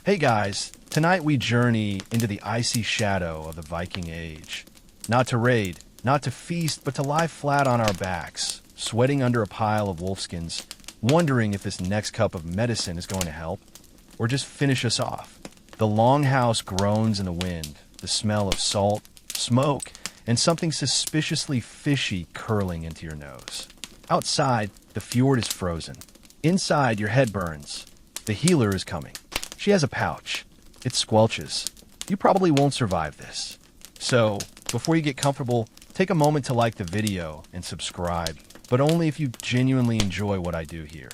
Hey guys, tonight we journey into the icy shadow of the Viking Age. Not to raid, not to feast, but to lie flat on our backs, sweating under a pile of wolfskins, wondering if this next cup of medicine is going to help, or just finish us off. The longhouse groans in the wind, the smell of salt, smoke, and something suspiciously fishy curling into your nose. Outside, the fjord is frozen. Inside, your head burns. The healer is coming. She has a pouch. It squelches. You probably won't survive this. So, before you get comfortable, take a moment to like the video and subscribe, but only if you genuinely enjoy what I do here.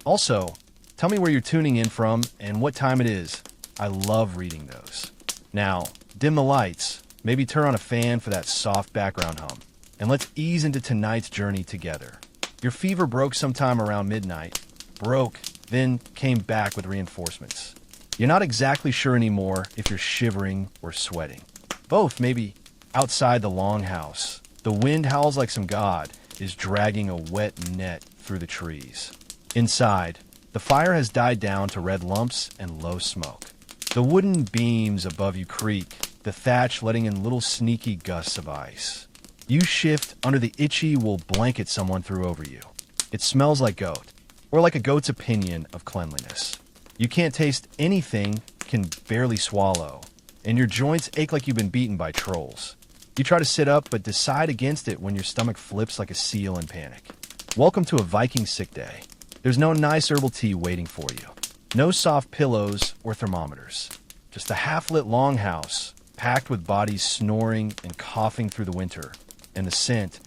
Also, tell me where you're tuning in from and what time it is. I love reading those. Now, dim the lights, maybe turn on a fan for that soft background hum, and let's ease into tonight's journey together. Your fever broke sometime around midnight, then came back with reinforcements. You're not exactly sure anymore if you're shivering or sweating. Both, maybe. Outside the longhouse, the wind howls like some god is dragging a wet net through the trees. Inside, the fire has died down to red lumps and low smoke. The wooden beams above you creak, the thatch letting in little sneaky gusts of ice. You shift under the itchy wool blanket someone threw over you. It smells like goat, or like a goat's opinion of cleanliness. You can't taste anything, can barely swallow, and your joints ache like you've been beaten by trolls. You try to sit up, but decide against it when your stomach flips like a seal in panic. Welcome to a Viking sick day. There's no nice herbal tea waiting for you. No soft pillows or thermometers. Just a half-lit longhouse, packed with bodies snoring and coughing through the winter. And the scent,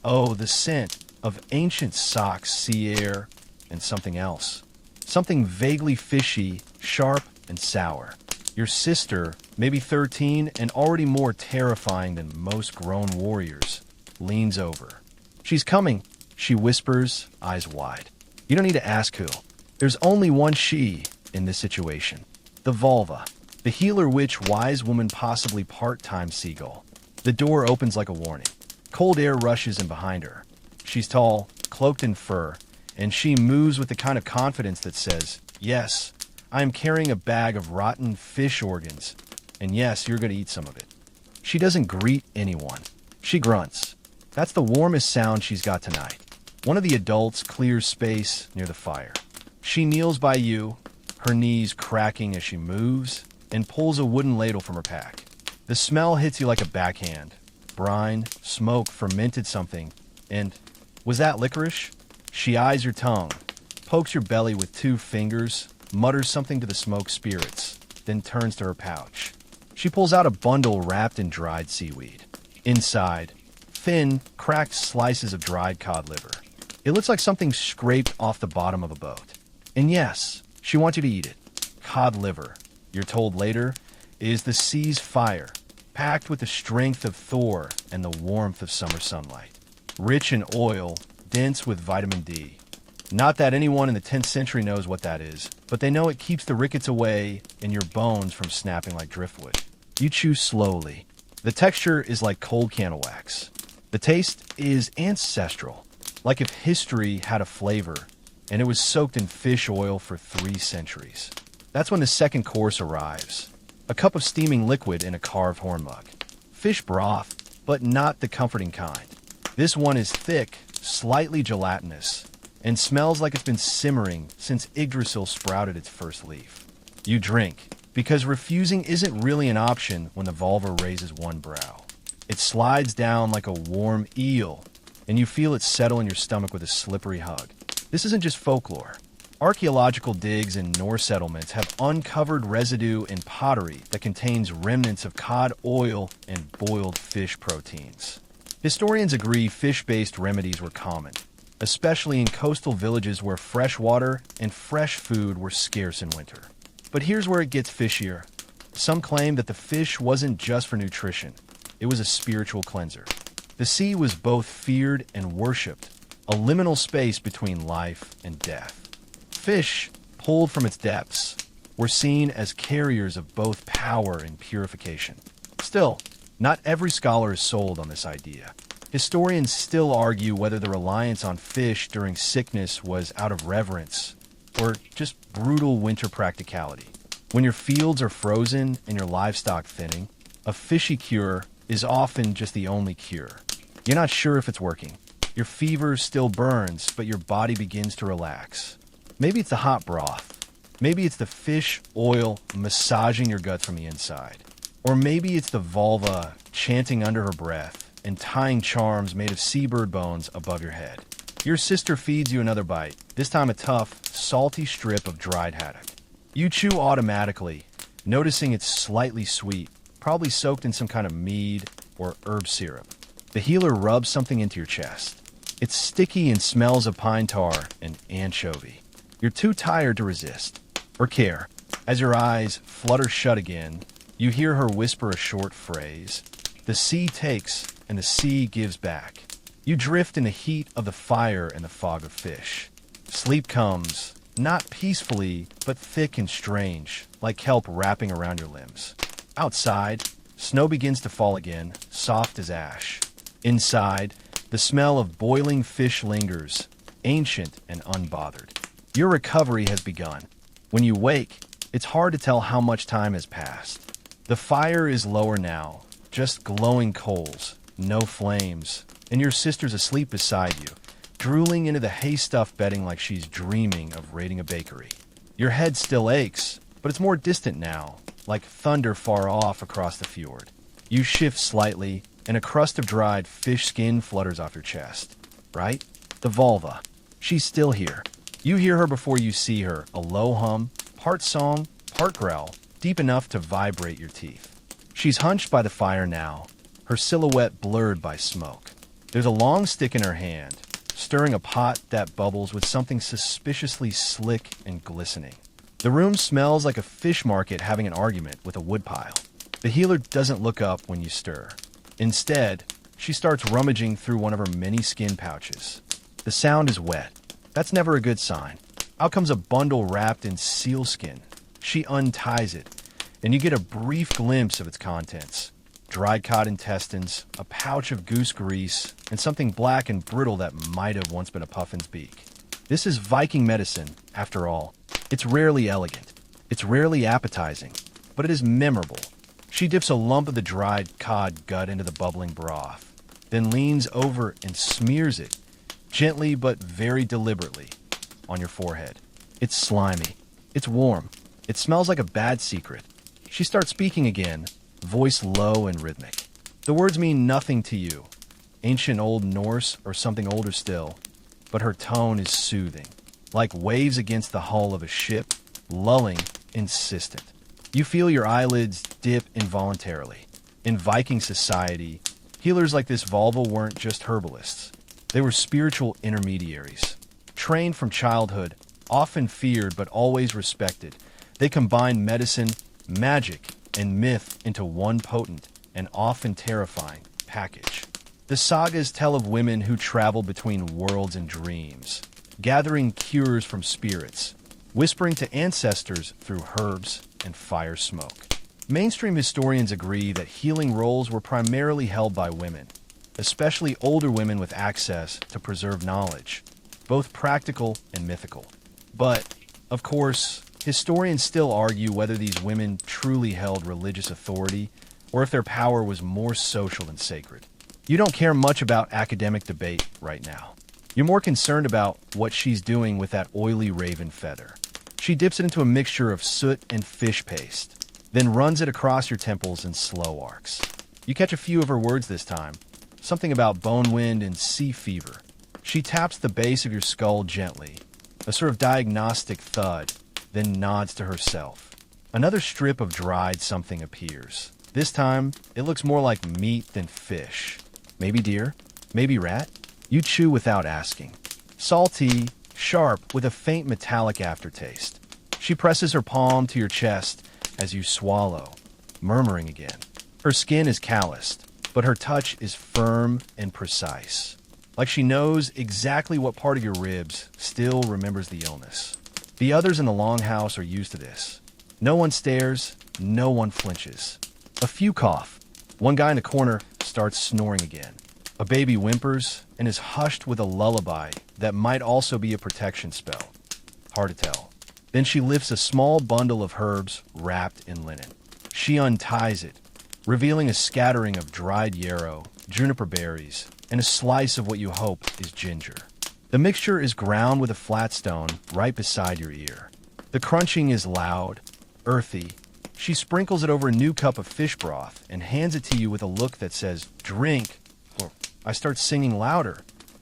the scent of ancient socks, sea air, and something else. Something vaguely fishy, sharp, and sour. Your sister, maybe 13 and already more terrifying than most grown warriors, leans over. She's coming, she whispers, eyes wide. You don't need to ask who. There's only one she in this situation. The vulva. The healer witch, wise woman, possibly part-time seagull. The door opens like a warning. Cold air rushes in behind her. She's tall, cloaked in fur, and she moves with the kind of confidence that says, yes, I am carrying a bag of rotten fish organs, and yes, you're going to eat some of it. She doesn't greet anyone. She grunts. That's the warmest sound she's got tonight. One of the adults clears space near the fire. She kneels by you, her knees cracking as she moves, and pulls a wooden ladle from her pack. The smell hits you like a backhand. Brine, smoke, fermented something, and was that licorice? She eyes your tongue, pokes your belly with 2 fingers, mutters something to the smoke spirits, then turns to her pouch. She pulls out a bundle wrapped in dried seaweed. Inside, thin, cracked slices of dried cod liver. It looks like something scraped off the bottom of a boat. And yes, she wants you to eat it. Cod liver, you're told later, is the sea's fire, packed with the strength of Thor and the warmth of summer sunlight. Rich in oil, dense with vitamin D. Not that anyone in the 10th century knows what that is, but they know it keeps the rickets away and your bones from snapping like driftwood. You chew slowly. The texture is like cold candle wax. The taste is ancestral, like if history had a flavor and it was soaked in fish oil for 3 centuries. That's when the second course arrives. A cup of steaming liquid in a carved horn mug. Fish broth, but not the comforting kind. This one is thick, slightly gelatinous, and smells like it's been simmering since Yggdrasil sprouted its first leaf. You drink, because refusing isn't really an option when the vulva raises one brow. It slides down like a warm eel, and you feel it settle in your stomach with a slippery hug. This isn't just folklore. Archaeological digs in Norse settlements have uncovered residue in pottery that contains remnants of cod oil and boiled fish proteins. Historians agree fish-based remedies were common, especially in coastal villages where fresh water and fresh food were scarce in winter. But here's where it gets fishier. Some claim that the fish wasn't just for nutrition. It was a spiritual cleanser. The sea was both feared and worshipped, a liminal space between life and death. Fish, pulled from its depths, were seen as carriers of both power and purification. Still, not every scholar is sold on this idea. Historians still argue whether the reliance on fish during sickness was out of reverence or just brutal winter practicality. When your fields are frozen and your livestock thinning, a fishy cure is often just the only cure. You're not sure if it's working. Your fever still burns, but your body begins to relax. Maybe it's the hot broth. Maybe it's the fish oil massaging your gut from the inside. Or maybe it's the vulva chanting under her breath and tying charms made of seabird bones above your head. Your sister feeds you another bite, this time a tough, salty strip of dried haddock. You chew automatically, noticing it's slightly sweet, probably soaked in some kind of mead or herb syrup. The healer rubs something into your chest. It's sticky and smells of pine tar and anchovy. You're too tired to resist or care. As your eyes flutter shut again, you hear her whisper a short phrase. The sea takes and the sea gives back. You drift in the heat of the fire and the fog of fish. Sleep comes, not peacefully, but thick and strange, like kelp wrapping around your limbs. Outside, snow begins to fall again, soft as ash. Inside, the smell of boiling fish lingers, ancient and unbothered. Your recovery has begun. When you wake, it's hard to tell how much time has passed. The fire is lower now, just glowing coals, no flames, and your sister's asleep beside you, drooling into the hay-stuffed bedding like she's dreaming of raiding a bakery. Your head still aches, but it's more distant now, like thunder far off across the fjord. You shift slightly, and a crust of dried fish skin flutters off your chest. Right? The vulva. She's still here. You hear her before you see her, a low hum, part song, part growl, deep enough to vibrate your teeth. She's hunched by the fire now, her silhouette blurred by smoke. There's a long stick in her hand, stirring a pot that bubbles with something suspiciously slick and glistening. The room smells like a fish market having an argument with a woodpile. The healer doesn't look up when you stir. Instead, she starts rummaging through one of her many skin pouches. The sound is wet. That's never a good sign. Out comes a bundle wrapped in sealskin. She unties it, and you get a brief glimpse of its contents. Dried cod intestines, a pouch of goose grease, and something black and brittle that might have once been a puffin's beak. This is Viking medicine, after all. It's rarely elegant. It's rarely appetizing, but it is memorable. She dips a lump of the dried cod gut into the bubbling broth, then leans over and smears it, gently but very deliberately, on your forehead. It's slimy. It's warm. It smells like a bad secret. She starts speaking again, voice low and rhythmic. The words mean nothing to you, ancient Old Norse or something older still, but her tone is soothing, like waves against the hull of a ship, lulling, insistent. You feel your eyelids dip involuntarily. In Viking society, healers like this vulva weren't just herbalists. They were spiritual intermediaries. Trained from childhood, often feared but always respected, they combined medicine, magic, and myth into one potent and often terrifying package. The sagas tell of women who traveled between worlds and dreams, gathering cures from spirits, whispering to ancestors through herbs and fire smoke. Mainstream historians agree that healing roles were primarily held by women, especially older women with access to preserved knowledge, both practical and mythical. But, of course, historians still argue whether these women truly held religious authority or if their power was more social than sacred. You don't care much about academic debate right now. You're more concerned about what she's doing with that oily raven feather. She dips it into a mixture of soot and fish paste, then runs it across your temples in slow arcs. You catch a few of her words this time, something about bone wind and sea fever. She taps the base of your skull gently, a sort of diagnostic thud, then nods to herself. Another strip of dried something appears. This time, it looks more like meat than fish. Maybe deer, maybe rat. You chew without asking. Salty, sharp, with a faint metallic aftertaste. She presses her palm to your chest as you swallow, murmuring again. Her skin is calloused, but her touch is firm and precise. Like she knows exactly what part of your ribs still remembers the illness. The others in the longhouse are used to this. No one stares, no one flinches. A few cough. One guy in the corner starts snoring again. A baby whimpers and is hushed with a lullaby that might also be a protection spell. Hard to tell. Then she lifts a small bundle of herbs wrapped in linen. She unties it, revealing a scattering of dried yarrow, juniper berries, and a slice of what you hope is ginger. The mixture is ground with a flat stone right beside your ear. The crunching is loud, earthy. She sprinkles it over a new cup of fish broth and hands it to you with a look that says, "Drink." I start singing louder.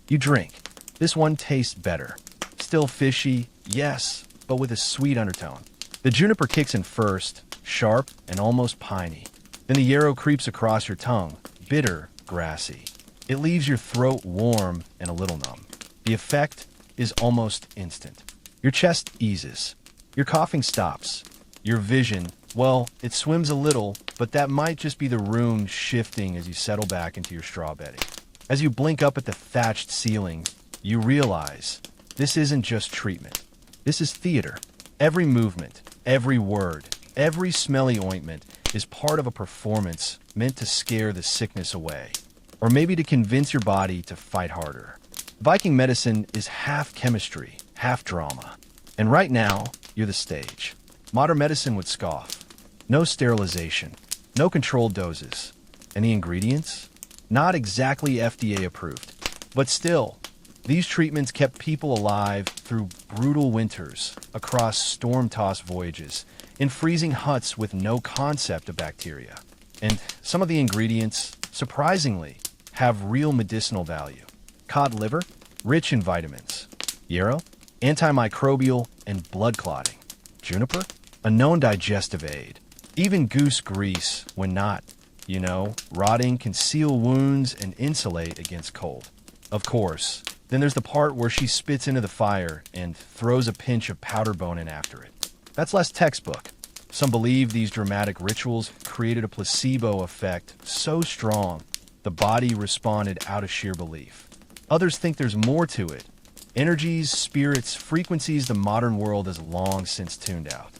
You drink. This one tastes better. Still fishy, yes, but with a sweet undertone. The juniper kicks in first, sharp and almost piney. Then the yarrow creeps across your tongue, bitter, grassy. It leaves your throat warm and a little numb. The effect is almost instant. Your chest eases. Your coughing stops. Your vision, well, it swims a little, but that might just be the room shifting as you settle back into your straw bedding. As you blink up at the thatched ceiling, you realize this isn't just treatment. This is theater. Every movement, every word, every smelly ointment is part of a performance meant to scare the sickness away, or maybe to convince your body to fight harder. Viking medicine is half chemistry, half drama. And right now, you're the stage. Modern medicine would scoff. No sterilization, no controlled doses. And the ingredients? Not exactly FDA approved. But still, these treatments kept people alive through brutal winters, across storm-tossed voyages, in freezing huts with no concept of bacteria. And some of the ingredients, surprisingly, have real medicinal value. Cod liver, rich in vitamins. Yarrow, antimicrobial and blood clotting. Juniper, a known digestive aid. Even goose grease, when not, rotting, can seal wounds and insulate against cold. Of course, then there's the part where she spits into the fire and throws a pinch of powder bone in after it. That's less textbook. Some believe these dramatic rituals created a placebo effect so strong the body responded out of sheer belief. Others think there's more to it. Energies, spirits, frequencies the modern world has long since tuned out.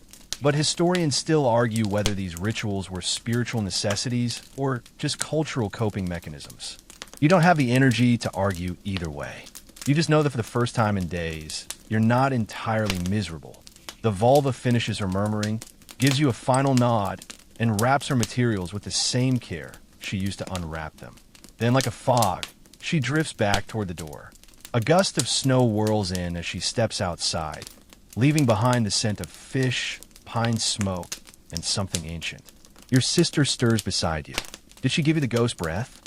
But historians still argue whether these rituals were spiritual necessities or just cultural coping mechanisms. You don't have the energy to argue either way. You just know that for the first time in days, you're not entirely miserable. The vulva finishes her murmuring, gives you a final nod, and wraps her materials with the same care she used to unwrap them. Then, like a fog, she drifts back toward the door. A gust of snow whirls in as she steps outside, leaving behind the scent of fish, pine smoke, and something ancient. Your sister stirs beside you. Did she give you the ghost breath?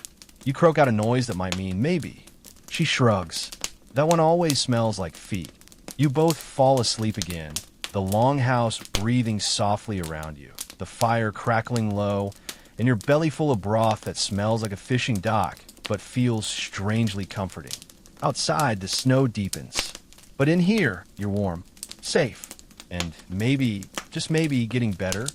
You croak out a noise that might mean maybe. She shrugs. That one always smells like feet. You both fall asleep again, the longhouse breathing softly around you, the fire crackling low, and your belly full of broth that smells like a fishing dock but feels strangely comforting. Outside, the snow deepens. But in here, you're warm, safe, and maybe, just maybe, getting better.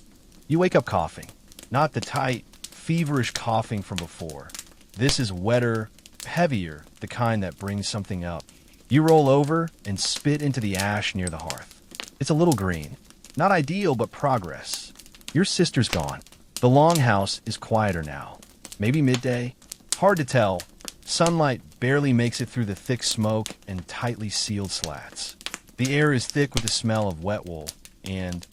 You wake up coughing. Not the tight, feverish coughing from before. This is wetter, heavier, the kind that brings something up. You roll over and spit into the ash near the hearth. It's a little green. Not ideal, but progress. Your sister's gone. The longhouse is quieter now. Maybe midday? Hard to tell. Sunlight barely makes it through the thick smoke and tightly sealed slats. The air is thick with the smell of wet wool and,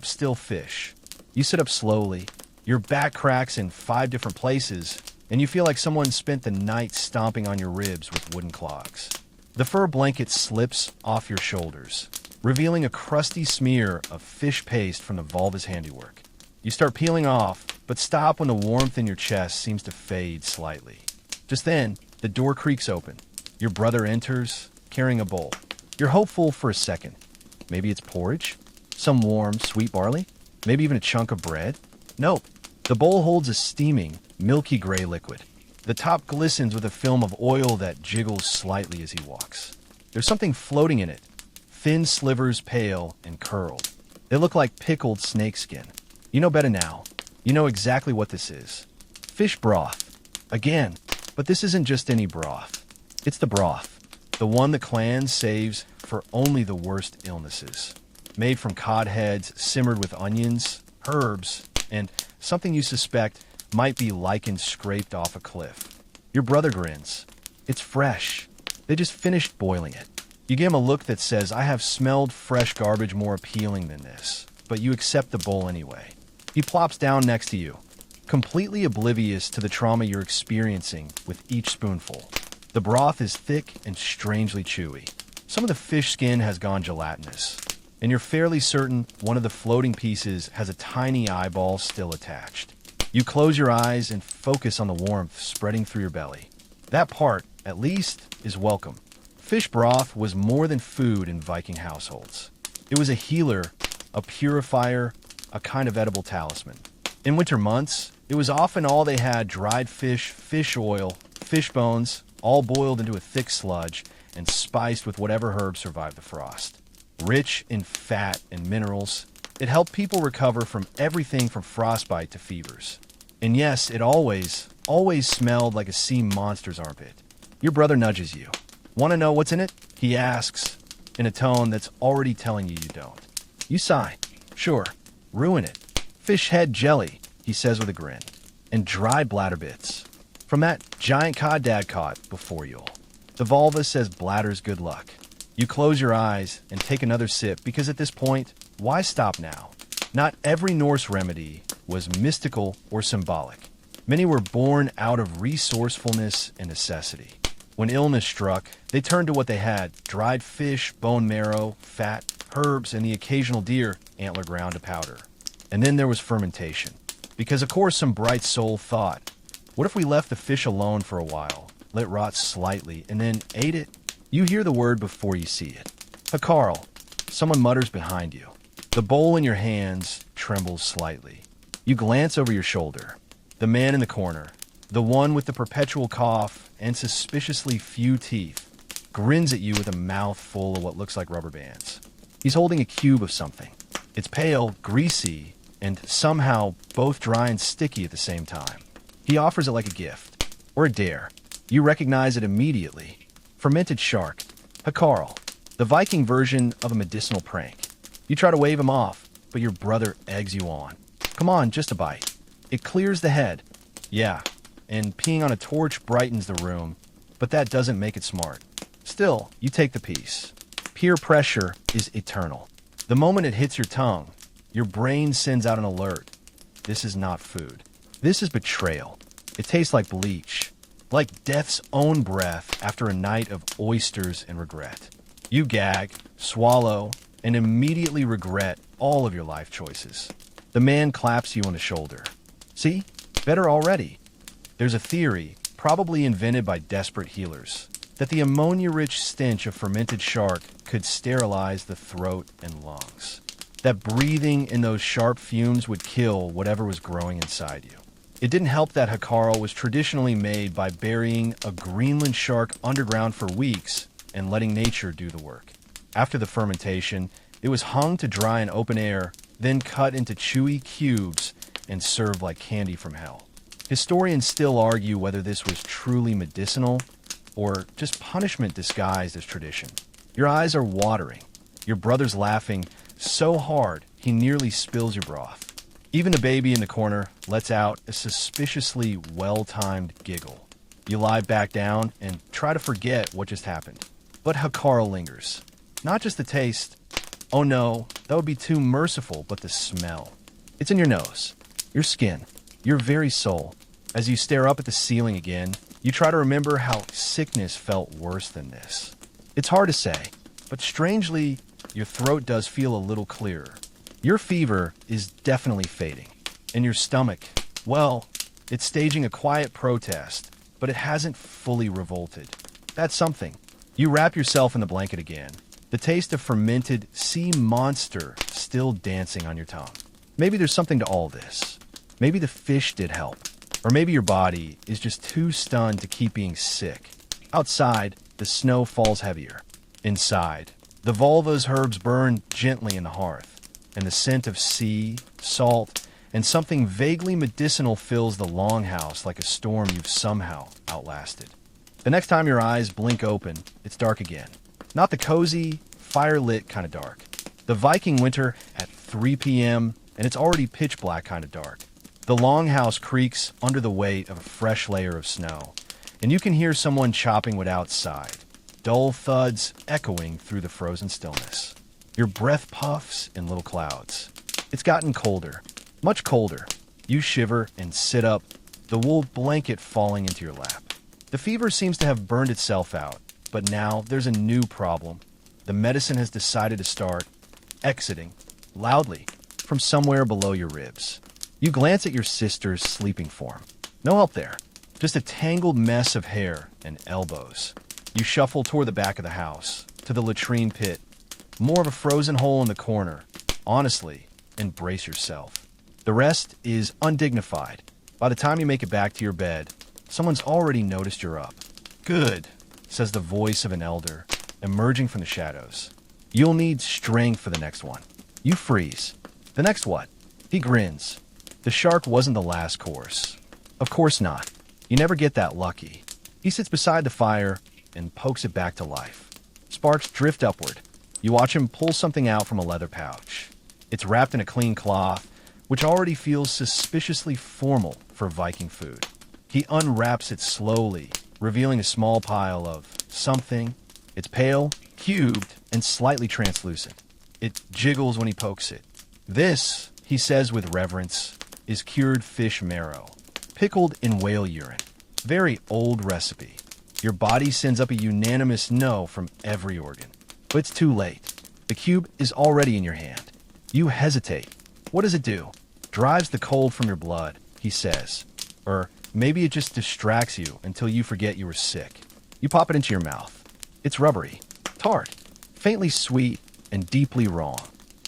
still fish. You sit up slowly. Your back cracks in 5 different places, and you feel like someone spent the night stomping on your ribs with wooden clogs. The fur blanket slips off your shoulders, revealing a crusty smear of fish paste from the vulva's handiwork. You start peeling off, but stop when the warmth in your chest seems to fade slightly. Just then, the door creaks open. Your brother enters, carrying a bowl. You're hopeful for a second. Maybe it's porridge? Some warm, sweet barley? Maybe even a chunk of bread? Nope. The bowl holds a steaming, milky gray liquid. The top glistens with a film of oil that jiggles slightly as he walks. There's something floating in it. Thin slivers, pale and curled. They look like pickled snakeskin. You know better now. You know exactly what this is. Fish broth. Again. But this isn't just any broth. It's the broth. The one the clan saves for only the worst illnesses. Made from cod heads, simmered with onions, herbs, and something you suspect might be lichen scraped off a cliff. Your brother grins. It's fresh. They just finished boiling it. You give him a look that says, I have smelled fresh garbage more appealing than this, but you accept the bowl anyway. He plops down next to you, completely oblivious to the trauma you're experiencing with each spoonful. The broth is thick and strangely chewy. Some of the fish skin has gone gelatinous, and you're fairly certain one of the floating pieces has a tiny eyeball still attached. You close your eyes and focus on the warmth spreading through your belly. That part, at least, is welcome. Fish broth was more than food in Viking households. It was a healer, a purifier, a kind of edible talisman. In winter months, it was often all they had: dried fish, fish oil, fish bones, all boiled into a thick sludge and spiced with whatever herbs survived the frost. Rich in fat and minerals, it helped people recover from everything from frostbite to fevers. And yes, it always smelled like a sea monster's armpit. Your brother nudges you. Want to know what's in it? He asks, in a tone that's already telling you don't. You sigh. Sure. Ruin it. Fish head jelly, he says with a grin. And dry bladder bits. From that giant cod Dad caught before you. The vulva says bladder's good luck. You close your eyes and take another sip because at this point, why stop now? Not every Norse remedy was mystical or symbolic. Many were born out of resourcefulness and necessity. When illness struck, they turned to what they had: dried fish, bone marrow, fat, herbs, and the occasional deer antler ground to powder. And then there was fermentation. Because of course some bright soul thought, what if we left the fish alone for a while, let it rot slightly, and then ate it? You hear the word before you see it. Hakarl, someone mutters behind you. The bowl in your hands trembles slightly. You glance over your shoulder. The man in the corner, the one with the perpetual cough and suspiciously few teeth, grins at you with a mouth full of what looks like rubber bands. He's holding a cube of something. It's pale, greasy, and somehow both dry and sticky at the same time. He offers it like a gift, or a dare. You recognize it immediately. Fermented shark. Hakarl, the Viking version of a medicinal prank. You try to wave him off, but your brother eggs you on. Come on, just a bite. It clears the head. Yeah, and peeing on a torch brightens the room, but that doesn't make it smart. Still, you take the piece. Peer pressure is eternal. The moment it hits your tongue, your brain sends out an alert. This is not food. This is betrayal. It tastes like bleach, like death's own breath after a night of oysters and regret. You gag, swallow, and immediately regret all of your life choices. The man claps you on the shoulder. See? Better already. There's a theory, probably invented by desperate healers, that the ammonia-rich stench of fermented shark could sterilize the throat and lungs. That breathing in those sharp fumes would kill whatever was growing inside you. It didn't help that Hakarl was traditionally made by burying a Greenland shark underground for weeks and letting nature do the work. After the fermentation, it was hung to dry in open air, then cut into chewy cubes and served like candy from hell. Historians still argue whether this was truly medicinal or just punishment disguised as tradition. Your eyes are watering. Your brother's laughing so hard he nearly spills your broth. Even the baby in the corner lets out a suspiciously well-timed giggle. You lie back down and try to forget what just happened. But Hakarl lingers. Not just the taste. Oh no, that would be too merciful, but the smell. It's in your nose, your skin, your very soul. As you stare up at the ceiling again, you try to remember how sickness felt worse than this. It's hard to say, but strangely, your throat does feel a little clearer. Your fever is definitely fading. And your stomach, well, it's staging a quiet protest, but it hasn't fully revolted. That's something. You wrap yourself in the blanket again, the taste of fermented sea monster still dancing on your tongue. Maybe there's something to all this. Maybe the fish did help. Or maybe your body is just too stunned to keep being sick. Outside, the snow falls heavier. Inside, the vulva's herbs burn gently in the hearth, and the scent of sea, salt, and something vaguely medicinal fills the longhouse like a storm you've somehow outlasted. The next time your eyes blink open, it's dark again. Not the cozy, fire-lit kind of dark. The Viking winter at 3 p.m., and it's already pitch black kind of dark. The longhouse creaks under the weight of a fresh layer of snow, and you can hear someone chopping wood outside. dull thuds echoing through the frozen stillness. Your breath puffs in little clouds. It's gotten colder, much colder. You shiver and sit up, the wool blanket falling into your lap. The fever seems to have burned itself out, but now there's a new problem. The medicine has decided to start exiting, loudly, from somewhere below your ribs. You glance at your sister's sleeping form. No help there. Just a tangled mess of hair and elbows. You shuffle toward the back of the house, to the latrine pit. More of a frozen hole in the corner. Honestly, embrace yourself. The rest is undignified. By the time you make it back to your bed, someone's already noticed you're up. Good, says the voice of an elder, emerging from the shadows. You'll need strength for the next one. You freeze. The next what? He grins. The shark wasn't the last course. Of course not. You never get that lucky. He sits beside the fire and pokes it back to life. Sparks drift upward. You watch him pull something out from a leather pouch. It's wrapped in a clean cloth, which already feels suspiciously formal for Viking food. He unwraps it slowly, revealing a small pile of something. It's pale, cubed, and slightly translucent. It jiggles when he pokes it. This, he says with reverence, is cured fish marrow, pickled in whale urine. Very old recipe. Your body sends up a unanimous no from every organ. But it's too late. The cube is already in your hand. You hesitate. What does it do? Drives the cold from your blood, he says. Or maybe it just distracts you until you forget you were sick. You pop it into your mouth. It's rubbery, tart, faintly sweet, and deeply wrong.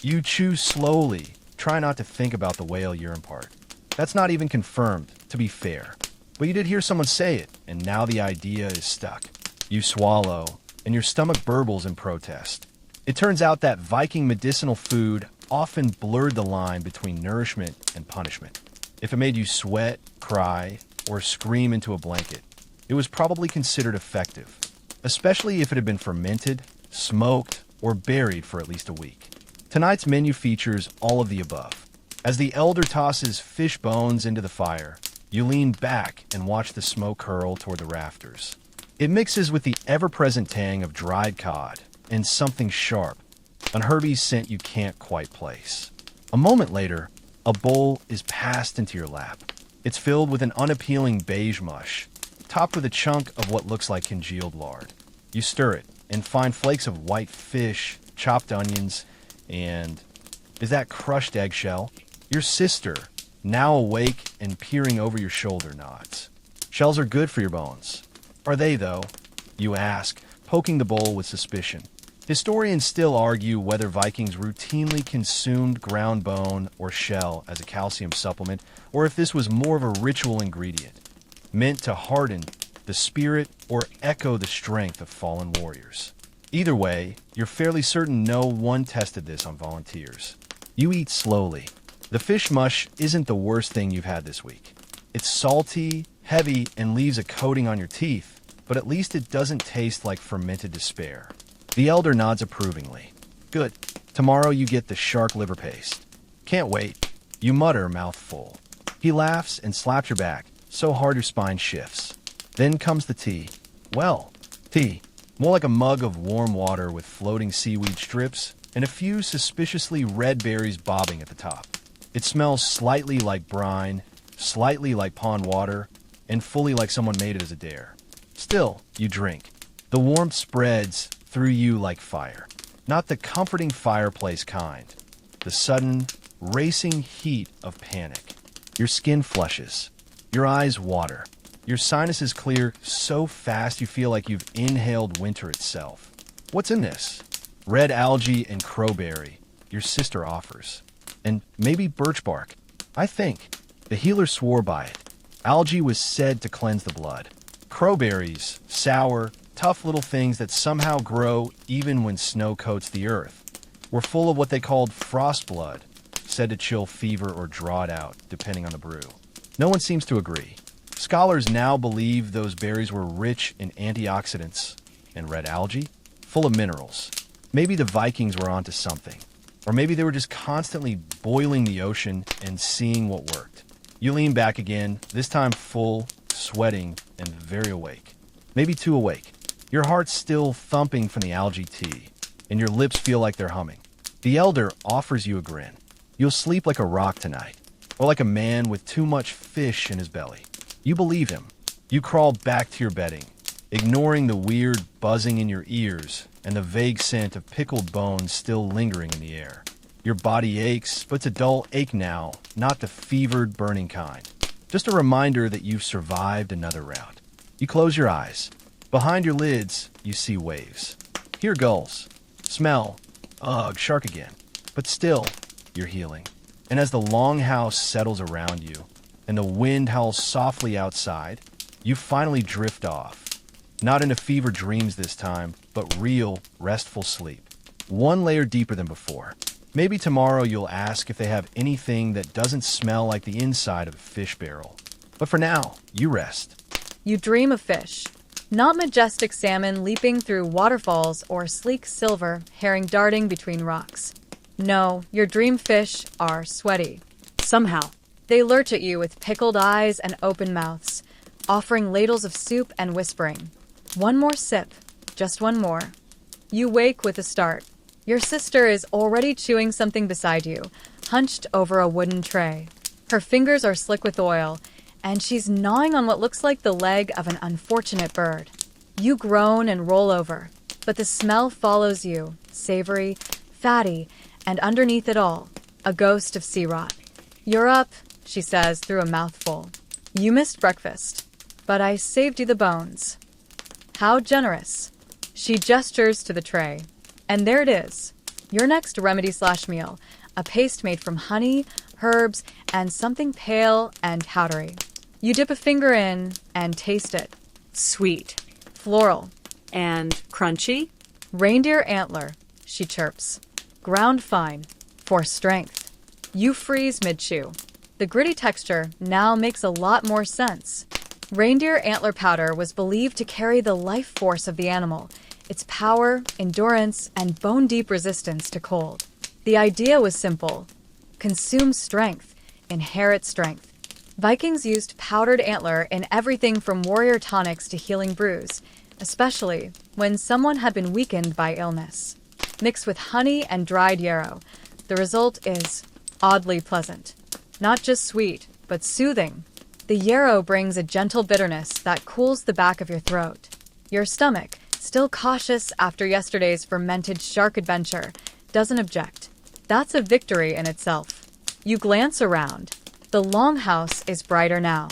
You chew slowly, try not to think about the whale urine part. That's not even confirmed, to be fair. But you did hear someone say it, and now the idea is stuck. You swallow, and your stomach burbles in protest. It turns out that Viking medicinal food often blurred the line between nourishment and punishment. If it made you sweat, cry, or scream into a blanket, it was probably considered effective, especially if it had been fermented, smoked, or buried for at least a week. Tonight's menu features all of the above. As the elder tosses fish bones into the fire, you lean back and watch the smoke curl toward the rafters. It mixes with the ever-present tang of dried cod and something sharp, an herby scent you can't quite place. A moment later, a bowl is passed into your lap. It's filled with an unappealing beige mush, topped with a chunk of what looks like congealed lard. You stir it and find flakes of white fish, chopped onions, and... is that crushed eggshell? Your sister, now awake and peering over your shoulder, nods. Shells are good for your bones. Are they, though? You ask, poking the bowl with suspicion. Historians still argue whether Vikings routinely consumed ground bone or shell as a calcium supplement, or if this was more of a ritual ingredient, meant to harden the spirit or echo the strength of fallen warriors. Either way, you're fairly certain no one tested this on volunteers. You eat slowly. The fish mush isn't the worst thing you've had this week. It's salty, heavy, and leaves a coating on your teeth, but at least it doesn't taste like fermented despair. The elder nods approvingly. Good. Tomorrow you get the shark liver paste. Can't wait. You mutter, mouth full. He laughs and slaps your back, so hard your spine shifts. Then comes the tea. Well, tea. More like a mug of warm water with floating seaweed strips and a few suspiciously red berries bobbing at the top. It smells slightly like brine, slightly like pond water, and fully like someone made it as a dare. Still, you drink. The warmth spreads through you like fire. Not the comforting fireplace kind. The sudden, racing heat of panic. Your skin flushes. Your eyes water. Your sinuses clear so fast you feel like you've inhaled winter itself. What's in this? Red algae and crowberry, your sister offers. And maybe birch bark. I think. The healer swore by it. Algae was said to cleanse the blood. Crowberries, sour, tough little things that somehow grow even when snow coats the earth, were full of what they called frost blood, said to chill fever or draw it out, depending on the brew. No one seems to agree. Scholars now believe those berries were rich in antioxidants and red algae, full of minerals. Maybe the Vikings were onto something. Or maybe they were just constantly boiling the ocean and seeing what worked. You lean back again, this time full, sweating, and very awake. Maybe too awake. Your heart's still thumping from the algae tea, and your lips feel like they're humming. The elder offers you a grin. You'll sleep like a rock tonight, or like a man with too much fish in his belly. You believe him. You crawl back to your bedding, ignoring the weird buzzing in your ears and the vague scent of pickled bones still lingering in the air. Your body aches, but it's a dull ache now, not the fevered, burning kind. Just a reminder that you've survived another round. You close your eyes. Behind your lids, you see waves. Hear gulls. Smell, ugh, shark again. But still, you're healing. And as the longhouse settles around you, and the wind howls softly outside, you finally drift off. Not into fever dreams this time, but real, restful sleep. One layer deeper than before. Maybe tomorrow you'll ask if they have anything that doesn't smell like the inside of a fish barrel. But for now, you rest. You dream of fish. Not majestic salmon leaping through waterfalls or sleek silver herring darting between rocks. No, your dream fish are sweaty. Somehow. They lurch at you with pickled eyes and open mouths, offering ladles of soup and whispering, "One more sip, just one more." You wake with a start. Your sister is already chewing something beside you, hunched over a wooden tray. Her fingers are slick with oil, and she's gnawing on what looks like the leg of an unfortunate bird. You groan and roll over, but the smell follows you, savory, fatty, and underneath it all, a ghost of sea rot. "You're up," she says through a mouthful. "You missed breakfast, but I saved you the bones." How generous. She gestures to the tray. And there it is, your next remedy/meal, a paste made from honey, herbs, and something pale and powdery. You dip a finger in and taste it. Sweet. Floral. And crunchy? Reindeer antler, she chirps. Ground fine, for strength. You freeze mid-chew. The gritty texture now makes a lot more sense. Reindeer antler powder was believed to carry the life force of the animal, its power, endurance, and bone-deep resistance to cold. The idea was simple. Consume strength, inherit strength. Vikings used powdered antler in everything from warrior tonics to healing brews, especially when someone had been weakened by illness. Mix with honey and dried yarrow. The result is oddly pleasant. Not just sweet, but soothing. The yarrow brings a gentle bitterness that cools the back of your throat. Your stomach, still cautious after yesterday's fermented shark adventure, doesn't object. That's a victory in itself. You glance around. The longhouse is brighter now.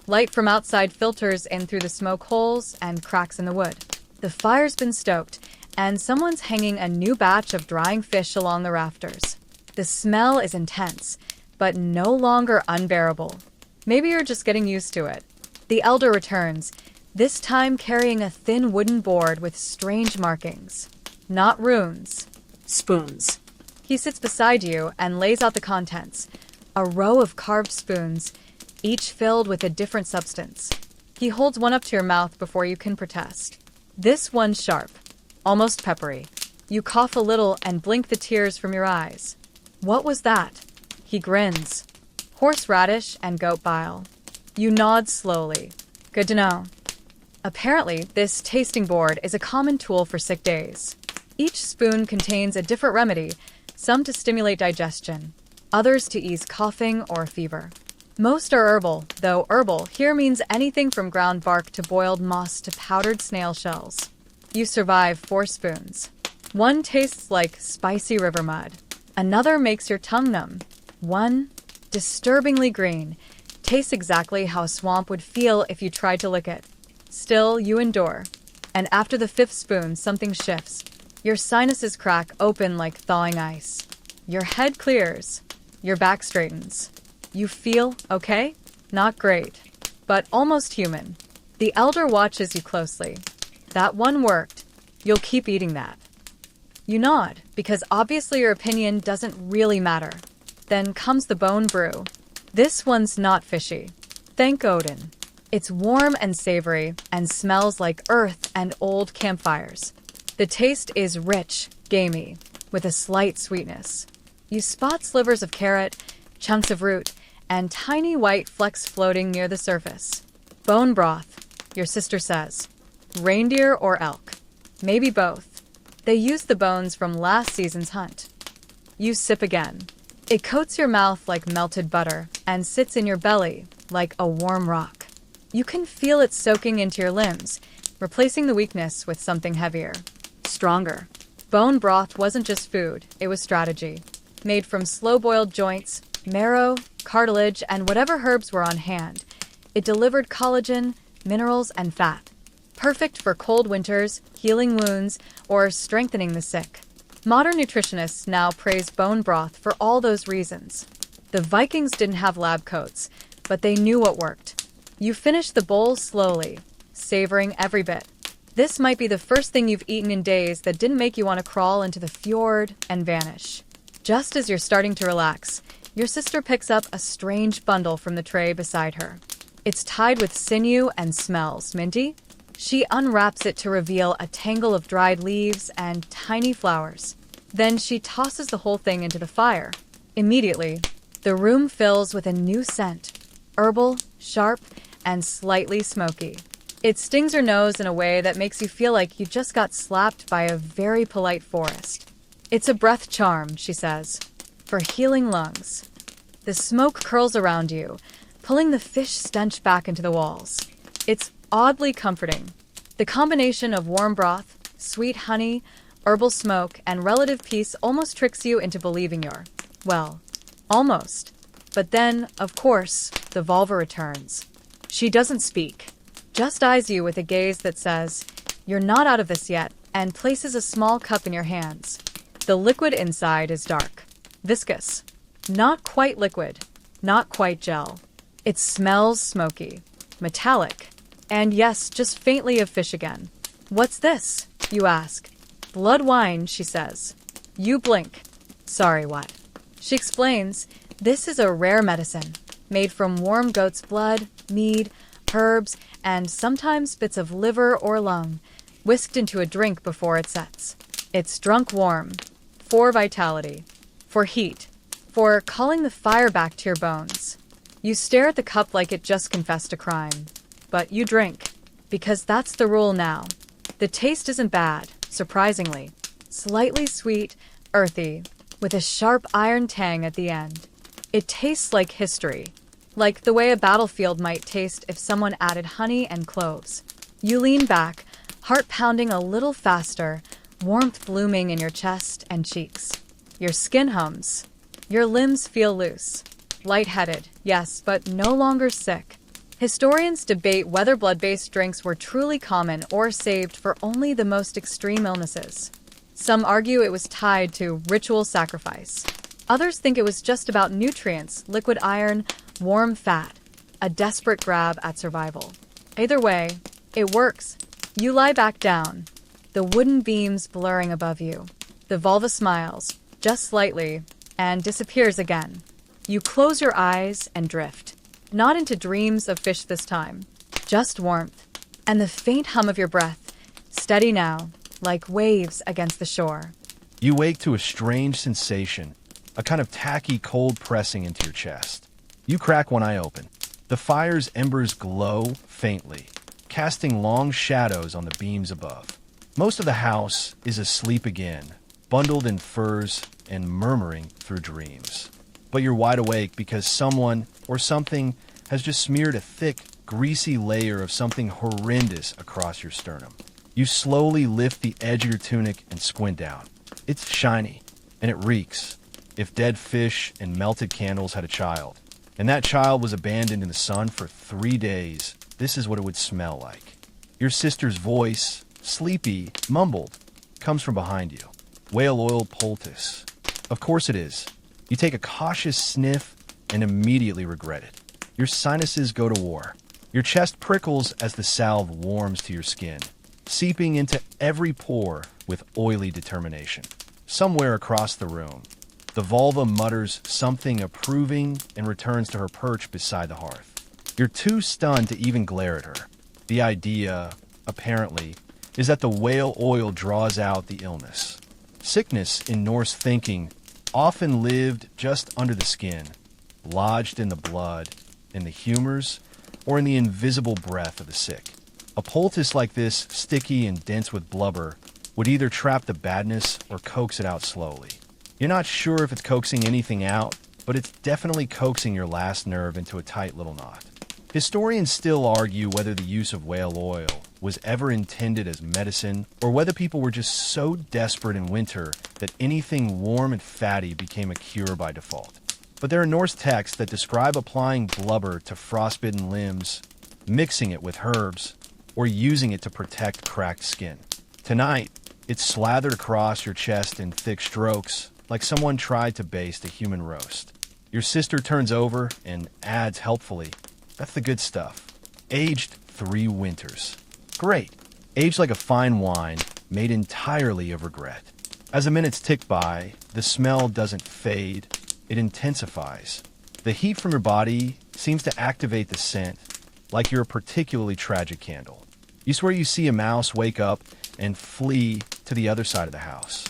Light from outside filters in through the smoke holes and cracks in the wood. The fire's been stoked, and someone's hanging a new batch of drying fish along the rafters. The smell is intense, but no longer unbearable. Maybe you're just getting used to it. The elder returns, this time carrying a thin wooden board with strange markings. Not runes. Spoons. He sits beside you and lays out the contents. A row of carved spoons, each filled with a different substance. He holds one up to your mouth before you can protest. This one's sharp, almost peppery. You cough a little and blink the tears from your eyes. What was that? He grins. Horseradish and goat bile. You nod slowly. Good to know. Apparently, this tasting board is a common tool for sick days. Each spoon contains a different remedy, some to stimulate digestion, others to ease coughing or fever. Most are herbal, though herbal here means anything from ground bark to boiled moss to powdered snail shells. You survive 4 spoons. One tastes like spicy river mud. Another makes your tongue numb. One, disturbingly green, tastes exactly how a swamp would feel if you tried to lick it. Still, you endure. And after the 5th spoon, something shifts. Your sinuses crack open like thawing ice. Your head clears. Your back straightens. You feel okay? Not great, but almost human. The elder watches you closely. That one worked. You'll keep eating that. You nod, because obviously your opinion doesn't really matter. Then comes the bone brew. This one's not fishy. Thank Odin. It's warm and savory and smells like earth and old campfires. The taste is rich, gamey, with a slight sweetness. You spot slivers of carrot, chunks of root, and tiny white flecks floating near the surface. Bone broth, your sister says. Reindeer or elk? Maybe both. They use the bones from last season's hunt. You sip again. It coats your mouth like melted butter and sits in your belly like a warm rock. You can feel it soaking into your limbs, replacing the weakness with something heavier, stronger. Bone broth wasn't just food, it was strategy. Made from slow-boiled joints, marrow, cartilage, and whatever herbs were on hand, it delivered collagen, minerals, and fat. Perfect for cold winters, healing wounds, or strengthening the sick. Modern nutritionists now praise bone broth for all those reasons. The Vikings didn't have lab coats, but they knew what worked. You finish the bowl slowly, savoring every bit. This might be the first thing you've eaten in days that didn't make you want to crawl into the fjord and vanish. Just as you're starting to relax, your sister picks up a strange bundle from the tray beside her. It's tied with sinew and smells minty. She unwraps it to reveal a tangle of dried leaves and tiny flowers. Then she tosses the whole thing into the fire. Immediately, the room fills with a new scent, herbal, sharp, and slightly smoky. It stings your nose in a way that makes you feel like you just got slapped by a very polite forest. It's a breath charm, she says, for healing lungs. The smoke curls around you, pulling the fish stench back into the walls. It's oddly comforting. The combination of warm broth, sweet honey, herbal smoke, and relative peace almost tricks you into believing well, almost. But then, of course, the vulva returns. She doesn't speak, just eyes you with a gaze that says, "You're not out of this yet," and places a small cup in your hands. The liquid inside is dark, viscous, not quite liquid, not quite gel. It smells smoky, metallic, and yes, just faintly of fish again. "What's this?" you ask. "Blood wine," she says. You blink. "Sorry, what?" She explains, "This is a rare medicine, made from warm goat's blood, mead, herbs, and sometimes bits of liver or lung, whisked into a drink before it sets. It's drunk warm, for vitality, for heat, for calling the fire back to your bones." You stare at the cup like it just confessed a crime. But you drink, because that's the rule now. The taste isn't bad, surprisingly. Slightly sweet, earthy, with a sharp iron tang at the end. It tastes like history, like the way a battlefield might taste if someone added honey and cloves. You lean back, heart pounding a little faster, warmth blooming in your chest and cheeks. Your skin hums. Your limbs feel loose. Lightheaded, yes, but no longer sick. Historians debate whether blood-based drinks were truly common or saved for only the most extreme illnesses. Some argue it was tied to ritual sacrifice. Others think it was just about nutrients, liquid iron, warm fat, a desperate grab at survival. Either way, it works. You lie back down, the wooden beams blurring above you. The vulva smiles, just slightly, and disappears again. You close your eyes and drift. Not into dreams of fish this time, just warmth, and the faint hum of your breath, steady now, like waves against the shore. You wake to a strange sensation, a kind of tacky cold pressing into your chest. You crack one eye open. The fire's embers glow faintly, casting long shadows on the beams above. Most of the house is asleep again, bundled in furs and murmuring through dreams. But you're wide awake because someone or something has just smeared a thick, greasy layer of something horrendous across your sternum. You slowly lift the edge of your tunic and squint down. It's shiny, and it reeks. If dead fish and melted candles had a child, and that child was abandoned in the sun for 3 days, this is what it would smell like. Your sister's voice, sleepy, mumbled, comes from behind you. Whale oil poultice. Of course it is. You take a cautious sniff and immediately regret it. Your sinuses go to war. Your chest prickles as the salve warms to your skin, seeping into every pore with oily determination. Somewhere across the room, the vulva mutters something approving and returns to her perch beside the hearth. You're too stunned to even glare at her. The idea, apparently, is that the whale oil draws out the illness. Sickness in Norse thinking often lived just under the skin, lodged in the blood, in the humors, or in the invisible breath of the sick. A poultice like this, sticky and dense with blubber, would either trap the badness or coax it out slowly. You're not sure if it's coaxing anything out, but it's definitely coaxing your last nerve into a tight little knot. Historians still argue whether the use of whale oil was ever intended as medicine or whether people were just so desperate in winter that anything warm and fatty became a cure by default. But there are Norse texts that describe applying blubber to frostbitten limbs, mixing it with herbs, or using it to protect cracked skin. Tonight, it's slathered across your chest in thick strokes, like someone tried to baste a human roast. Your sister turns over and adds helpfully, "That's the good stuff. Aged 3 winters. Great. Aged like a fine wine, made entirely of regret." As the minutes tick by, the smell doesn't fade, it intensifies. The heat from your body seems to activate the scent, like you're a particularly tragic candle. You swear you see a mouse wake up and flee to the other side of the house.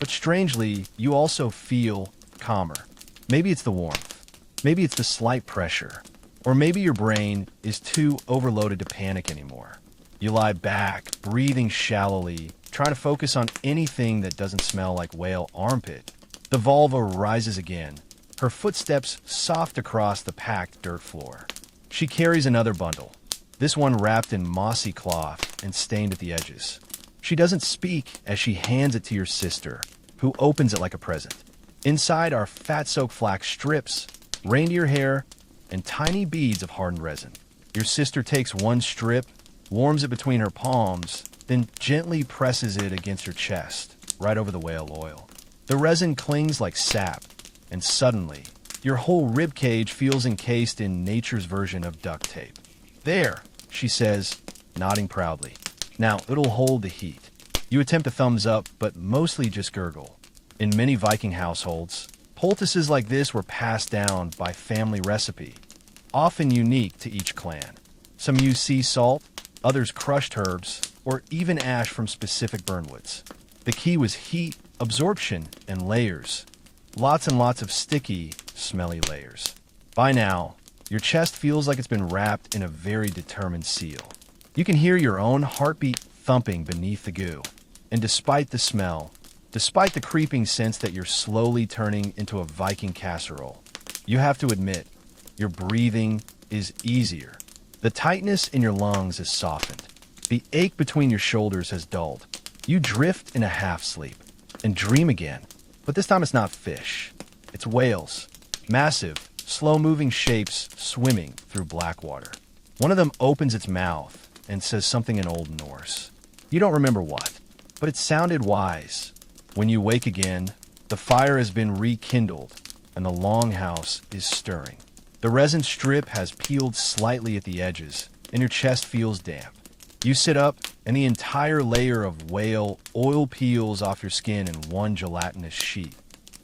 But strangely, you also feel calmer. Maybe it's the warmth. Maybe it's the slight pressure. Or maybe your brain is too overloaded to panic anymore. You lie back, breathing shallowly, trying to focus on anything that doesn't smell like whale armpit. The vulva rises again, her footsteps soft across the packed dirt floor. She carries another bundle, this one wrapped in mossy cloth and stained at the edges. She doesn't speak as she hands it to your sister, who opens it like a present. Inside are fat-soaked flax strips, reindeer hair, and tiny beads of hardened resin. Your sister takes one strip, warms it between her palms, then gently presses it against her chest, right over the whale oil. The resin clings like sap, and suddenly, your whole rib cage feels encased in nature's version of duct tape. "There," she says, nodding proudly. "Now, it'll hold the heat." You attempt a thumbs up, but mostly just gurgle. In many Viking households, poultices like this were passed down by family recipe, often unique to each clan. Some use sea salt, others crushed herbs, or even ash from specific burnwoods. The key was heat, absorption, and layers. Lots and lots of sticky, smelly layers. By now, your chest feels like it's been wrapped in a very determined seal. You can hear your own heartbeat thumping beneath the goo. And despite the smell, despite the creeping sense that you're slowly turning into a Viking casserole, you have to admit, your breathing is easier. The tightness in your lungs is softened. The ache between your shoulders has dulled. You drift in a half-sleep and dream again. But this time it's not fish. It's whales. Massive, slow-moving shapes swimming through black water. One of them opens its mouth and says something in Old Norse. You don't remember what, but it sounded wise. When you wake again, the fire has been rekindled and the longhouse is stirring. The resin strip has peeled slightly at the edges and your chest feels damp. You sit up and the entire layer of whale oil peels off your skin in one gelatinous sheet,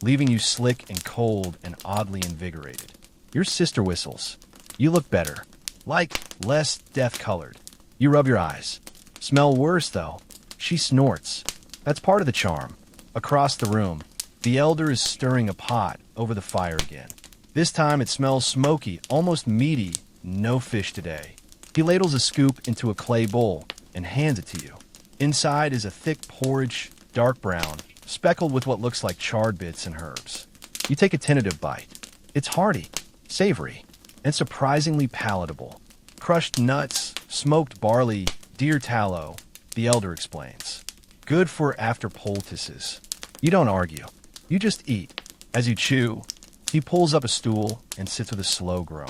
leaving you slick and cold and oddly invigorated. Your sister whistles. You look better, like less death-colored. You rub your eyes. Smell worse, though. She snorts. That's part of the charm. Across the room, the elder is stirring a pot over the fire again. This time it smells smoky, almost meaty. No fish today. He ladles a scoop into a clay bowl and hands it to you. Inside is a thick porridge, dark brown, speckled with what looks like charred bits and herbs. You take a tentative bite. It's hearty, savory, and surprisingly palatable. Crushed nuts, smoked barley, deer tallow, the elder explains. Good for after poultices. You don't argue. You just eat. As you chew, he pulls up a stool and sits with a slow groan.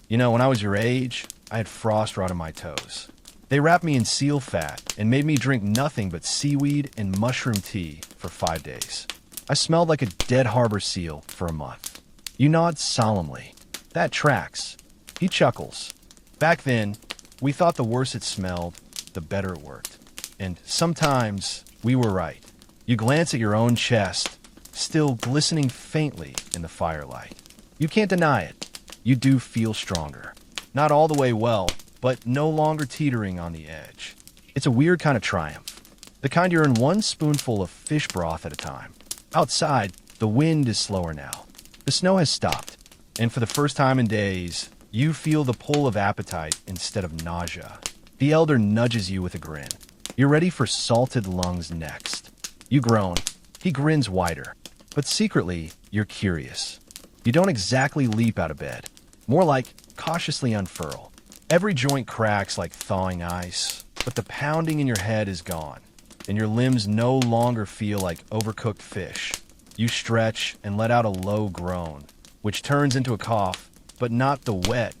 You know, when I was your age, I had frost rot on my toes. They wrapped me in seal fat and made me drink nothing but seaweed and mushroom tea for 5 days. I smelled like a dead harbor seal for a month. You nod solemnly. That tracks. He chuckles. Back then, we thought the worse it smelled, the better it worked. And sometimes we were right. You glance at your own chest, still glistening faintly in the firelight. You can't deny it. You do feel stronger. Not all the way well, but no longer teetering on the edge. It's a weird kind of triumph. The kind you earn one spoonful of fish broth at a time. Outside, the wind is slower now. The snow has stopped. And for the first time in days, you feel the pull of appetite instead of nausea. The elder nudges you with a grin. You're ready for salted lungs next. You groan. He grins wider. But secretly, you're curious. You don't exactly leap out of bed. More like cautiously unfurl. Every joint cracks like thawing ice, but the pounding in your head is gone, and your limbs no longer feel like overcooked fish. You stretch and let out a low groan, which turns into a cough, but not the wet,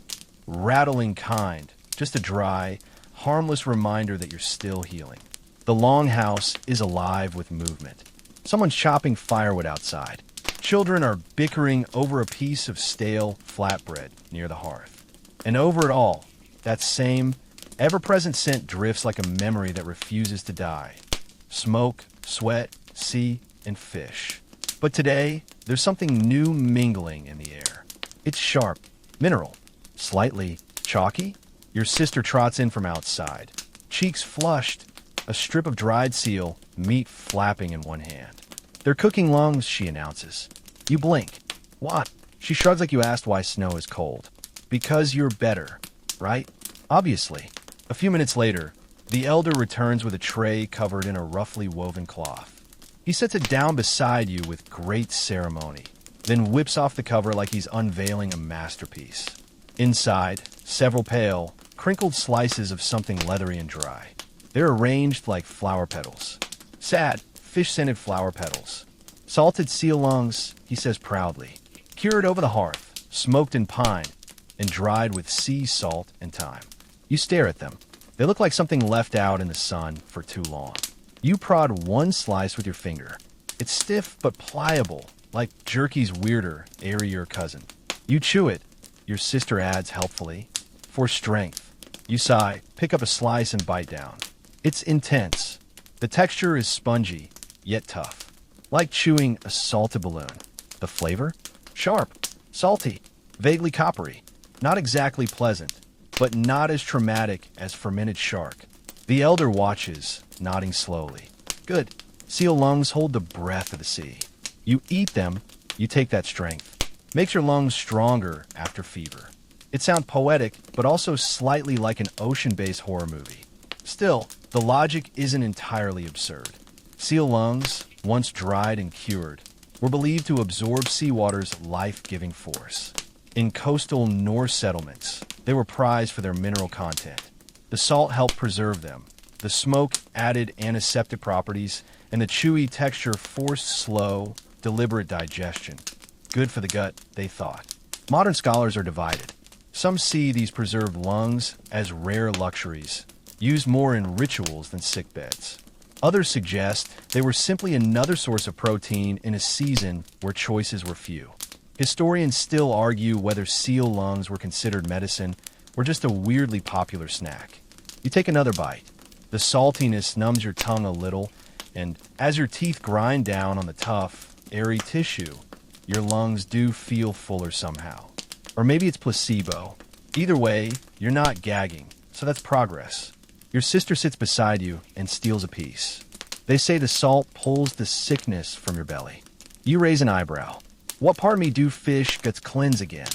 rattling kind, just a dry, harmless reminder that you're still healing. The longhouse is alive with movement. Someone's chopping firewood outside. Children are bickering over a piece of stale flatbread near the hearth. And over it all, that same ever-present scent drifts like a memory that refuses to die. Smoke, sweat, sea, and fish. But today, there's something new mingling in the air. It's sharp, mineral, slightly chalky. Your sister trots in from outside, cheeks flushed, a strip of dried seal, meat flapping in one hand. They're cooking lungs, she announces. You blink. What? She shrugs like you asked why snow is cold. Because you're better, right? Obviously. A few minutes later, the elder returns with a tray covered in a roughly woven cloth. He sets it down beside you with great ceremony, then whips off the cover like he's unveiling a masterpiece. Inside, several pale, crinkled slices of something leathery and dry. They're arranged like flower petals. Sad, fish-scented flower petals. Salted seal lungs, he says proudly. Cured over the hearth, smoked in pine, and dried with sea salt and thyme. You stare at them. They look like something left out in the sun for too long. You prod one slice with your finger. It's stiff but pliable, like jerky's weirder, airier cousin. You chew it. Your sister adds helpfully. For strength. You sigh, pick up a slice and bite down. It's intense. The texture is spongy, yet tough. Like chewing a salted balloon. The flavor? Sharp, salty, vaguely coppery. Not exactly pleasant, but not as traumatic as fermented shark. The elder watches, nodding slowly. Good. Seal lungs hold the breath of the sea. You eat them, you take that strength. Makes your lungs stronger after fever. It sounds poetic, but also slightly like an ocean-based horror movie. Still, the logic isn't entirely absurd. Seal lungs, once dried and cured, were believed to absorb seawater's life-giving force. In coastal Norse settlements, they were prized for their mineral content. The salt helped preserve them. The smoke added antiseptic properties, and the chewy texture forced slow, deliberate digestion. Good for the gut, they thought. Modern scholars are divided. Some see these preserved lungs as rare luxuries, used more in rituals than sickbeds. Others suggest they were simply another source of protein in a season where choices were few. Historians still argue whether seal lungs were considered medicine or just a weirdly popular snack. You take another bite. The saltiness numbs your tongue a little, and as your teeth grind down on the tough, airy tissue, your lungs do feel fuller somehow. Or maybe it's placebo. Either way, you're not gagging, so that's progress. Your sister sits beside you and steals a piece. They say the salt pulls the sickness from your belly. You raise an eyebrow. What part of me do fish guts cleanse again?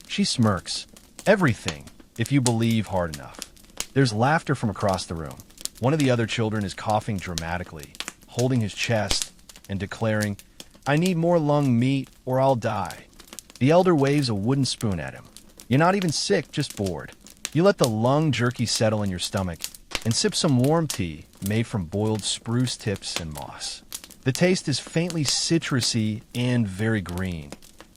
She smirks. Everything, if you believe hard enough. There's laughter from across the room. One of the other children is coughing dramatically, holding his chest and declaring, "I need more lung meat or I'll die." The elder waves a wooden spoon at him. You're not even sick, just bored. You let the lung jerky settle in your stomach and sip some warm tea made from boiled spruce tips and moss. The taste is faintly citrusy and very green,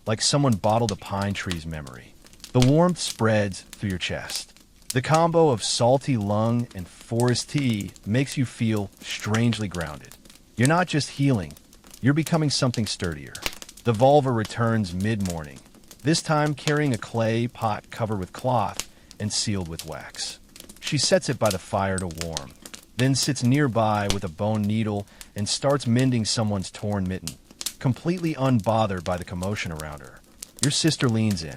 like someone bottled a pine tree's memory. The warmth spreads through your chest. The combo of salty lung and forest tea makes you feel strangely grounded. You're not just healing, you're becoming something sturdier. The vulva returns mid-morning, this time carrying a clay pot covered with cloth and sealed with wax. She sets it by the fire to warm, then sits nearby with a bone needle and starts mending someone's torn mitten, completely unbothered by the commotion around her. Your sister leans in.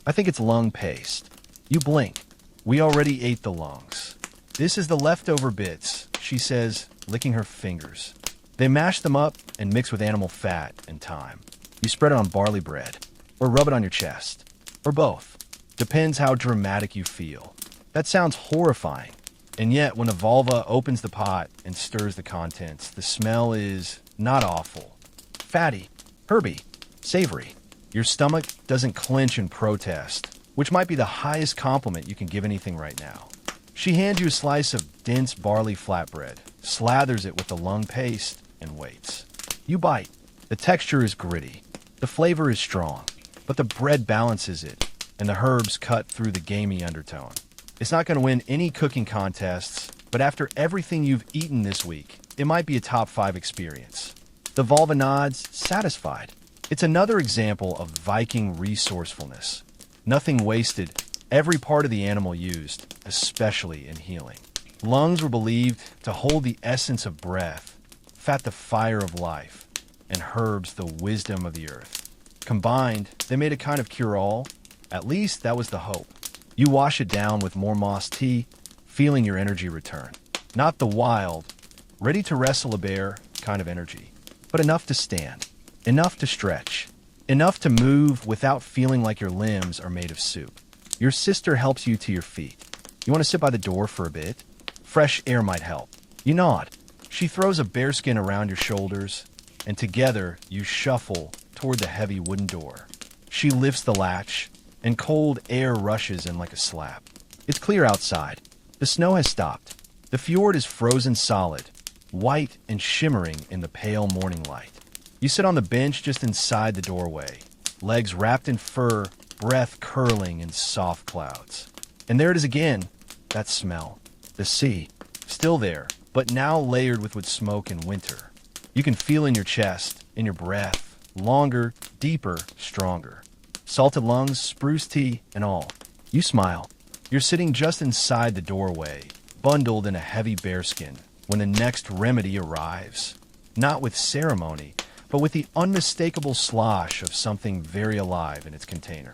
I think it's lung paste. You blink. We already ate the lungs. This is the leftover bits, she says, licking her fingers. They mash them up and mix with animal fat and thyme. You spread it on barley bread, or rub it on your chest, or both. Depends how dramatic you feel. That sounds horrifying. And yet, when the vulva opens the pot and stirs the contents, the smell is not awful. Fatty, herby, savory. Your stomach doesn't clench in protest, which might be the highest compliment you can give anything right now. She hands you a slice of dense barley flatbread, slathers it with the lung paste, and waits. You bite. The texture is gritty. The flavor is strong, but the bread balances it, and the herbs cut through the gamey undertone. It's not going to win any cooking contests, but after everything you've eaten this week, it might be a top 5 experience. The vulva nods, satisfied. It's another example of Viking resourcefulness. Nothing wasted, every part of the animal used, especially in healing. Lungs were believed to hold the essence of breath, fat the fire of life, and herbs the wisdom of the earth. Combined, they made a kind of cure-all. At least that was the hope. You wash it down with more moss tea, feeling your energy return. Not the wild, ready to wrestle a bear kind of energy, but enough to stand, enough to stretch, enough to move without feeling like your limbs are made of soup. Your sister helps you to your feet. You want to sit by the door for a bit? Fresh air might help. You nod. She throws a bearskin around your shoulders, and together you shuffle toward the heavy wooden door. She lifts the latch, and cold air rushes in like a slap. It's clear outside. The snow has stopped. The fjord is frozen solid, white and shimmering in the pale morning light. You sit on the bench just inside the doorway, legs wrapped in fur, breath curling in soft clouds. And there it is again, that smell. The sea, still there, but now layered with wood smoke in winter. You can feel in your chest, in your breath, longer, deeper, stronger. Salted lungs, spruce tea, and all. You smile. You're sitting just inside the doorway, bundled in a heavy bearskin, when the next remedy arrives. Not with ceremony, but with the unmistakable slosh of something very alive in its container.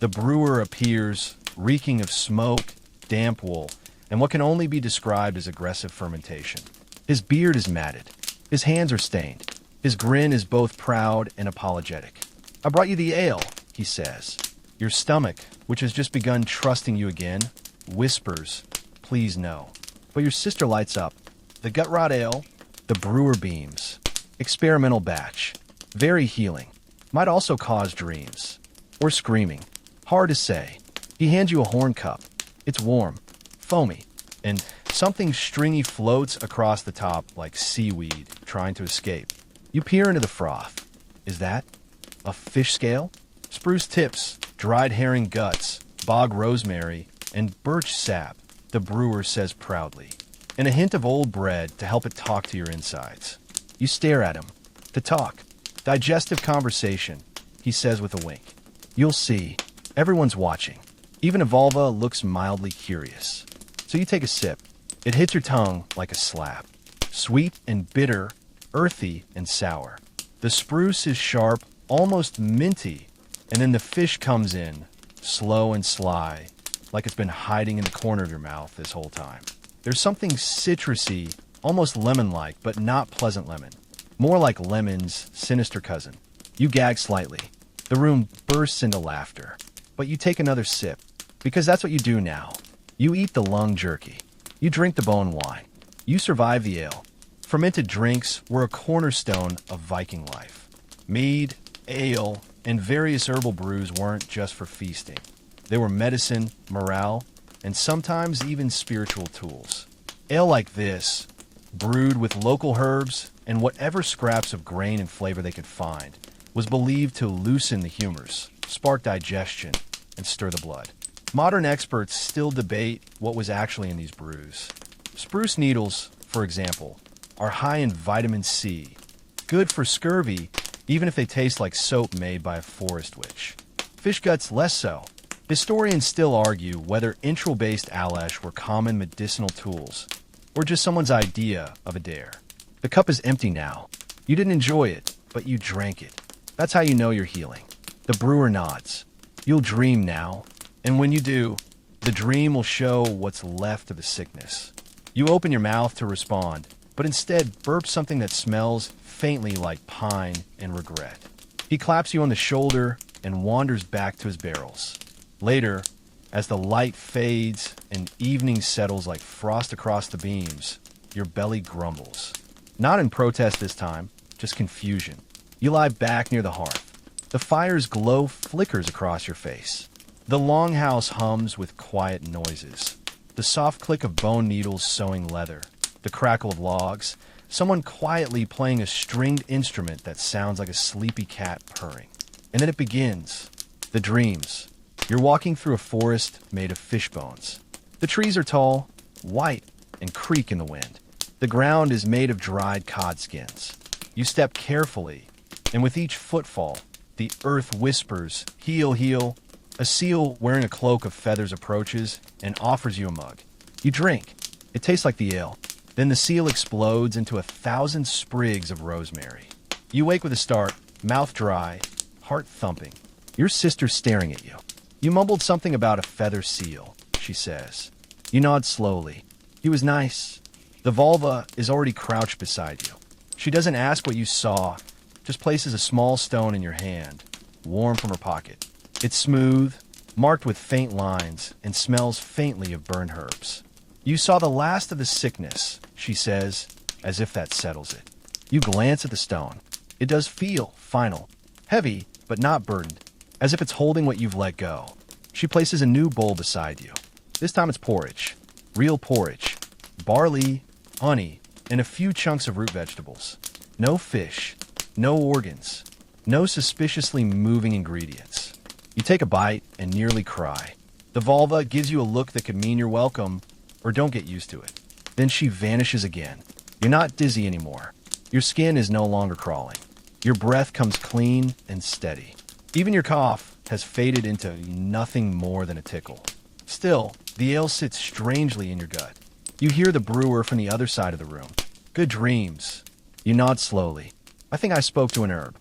The brewer appears, reeking of smoke, damp wool, and what can only be described as aggressive fermentation. His beard is matted. His hands are stained. His grin is both proud and apologetic. "I brought you the ale," he says. Your stomach, which has just begun trusting you again, whispers, "Please no." But your sister lights up. The gut rot ale, the brewer beams. Experimental batch. Very healing. Might also cause dreams. Or screaming. Hard to say. He hands you a horn cup. It's warm, foamy, and something stringy floats across the top like seaweed trying to escape. You peer into the froth. Is that a fish scale? Spruce tips, dried herring guts, bog rosemary, and birch sap, the brewer says proudly. And a hint of old bread to help it talk to your insides. You stare at him. To talk. Digestive conversation, he says with a wink. You'll see. Everyone's watching. Even a vulva looks mildly curious. So you take a sip. It hits your tongue like a slap. Sweet and bitter, earthy and sour. The spruce is sharp, almost minty, and then the fish comes in, slow and sly, like it's been hiding in the corner of your mouth this whole time. There's something citrusy, almost lemon-like, but not pleasant lemon. More like lemon's sinister cousin. You gag slightly. The room bursts into laughter. But you take another sip, because that's what you do now. You eat the lung jerky. You drink the bone wine. You survive the ale. Fermented drinks were a cornerstone of Viking life. Mead, ale, and various herbal brews weren't just for feasting. They were medicine, morale, and sometimes even spiritual tools. Ale like this, brewed with local herbs and whatever scraps of grain and flavor they could find, was believed to loosen the humors, spark digestion, and stir the blood. Modern experts still debate what was actually in these brews. Spruce needles, for example, are high in vitamin C, good for scurvy even if they taste like soap made by a forest witch. Fish guts less so. Historians still argue whether entrail-based Alesh were common medicinal tools, or just someone's idea of a dare. The cup is empty now. You didn't enjoy it, but you drank it. That's how you know you're healing. The brewer nods. You'll dream now, and when you do, the dream will show what's left of the sickness. You open your mouth to respond, but instead burp something that smells faintly like pine and regret. He claps you on the shoulder and wanders back to his barrels. Later, As the light fades and evening settles like frost across the beams, your belly grumbles. Not in protest this time, just confusion. You lie back near the hearth. The fire's glow flickers across your face. The longhouse hums with quiet noises. The soft click of bone needles sewing leather. The crackle of logs. Someone quietly playing a stringed instrument that sounds like a sleepy cat purring. And then it begins. The dreams. You're walking through a forest made of fish bones. The trees are tall, white, and creak in the wind. The ground is made of dried cod skins. You step carefully, and with each footfall, the earth whispers, "Heel, heel." A seal wearing a cloak of feathers approaches and offers you a mug. You drink. It tastes like the ale. Then the seal explodes into 1,000 sprigs of rosemary. You wake with a start, mouth dry, heart thumping. Your sister's staring at you. You mumbled something about a feather seal, she says. You nod slowly. He was nice. The vulva is already crouched beside you. She doesn't ask what you saw, just places a small stone in your hand, warm from her pocket. It's smooth, marked with faint lines, and smells faintly of burned herbs. You saw the last of the sickness, she says, as if that settles it. You glance at the stone. It does feel final, heavy, but not burdened, as if it's holding what you've let go. She places a new bowl beside you. This time it's porridge. Real porridge. Barley, honey, and a few chunks of root vegetables. No fish. No organs. No suspiciously moving ingredients. You take a bite and nearly cry. The vulva gives you a look that could mean you're welcome, or don't get used to it. Then she vanishes again. You're not dizzy anymore. Your skin is no longer crawling. Your breath comes clean and steady. Even your cough has faded into nothing more than a tickle. Still, the ale sits strangely in your gut. You hear the brewer from the other side of the room. Good dreams. You nod slowly. I think I spoke to an herb.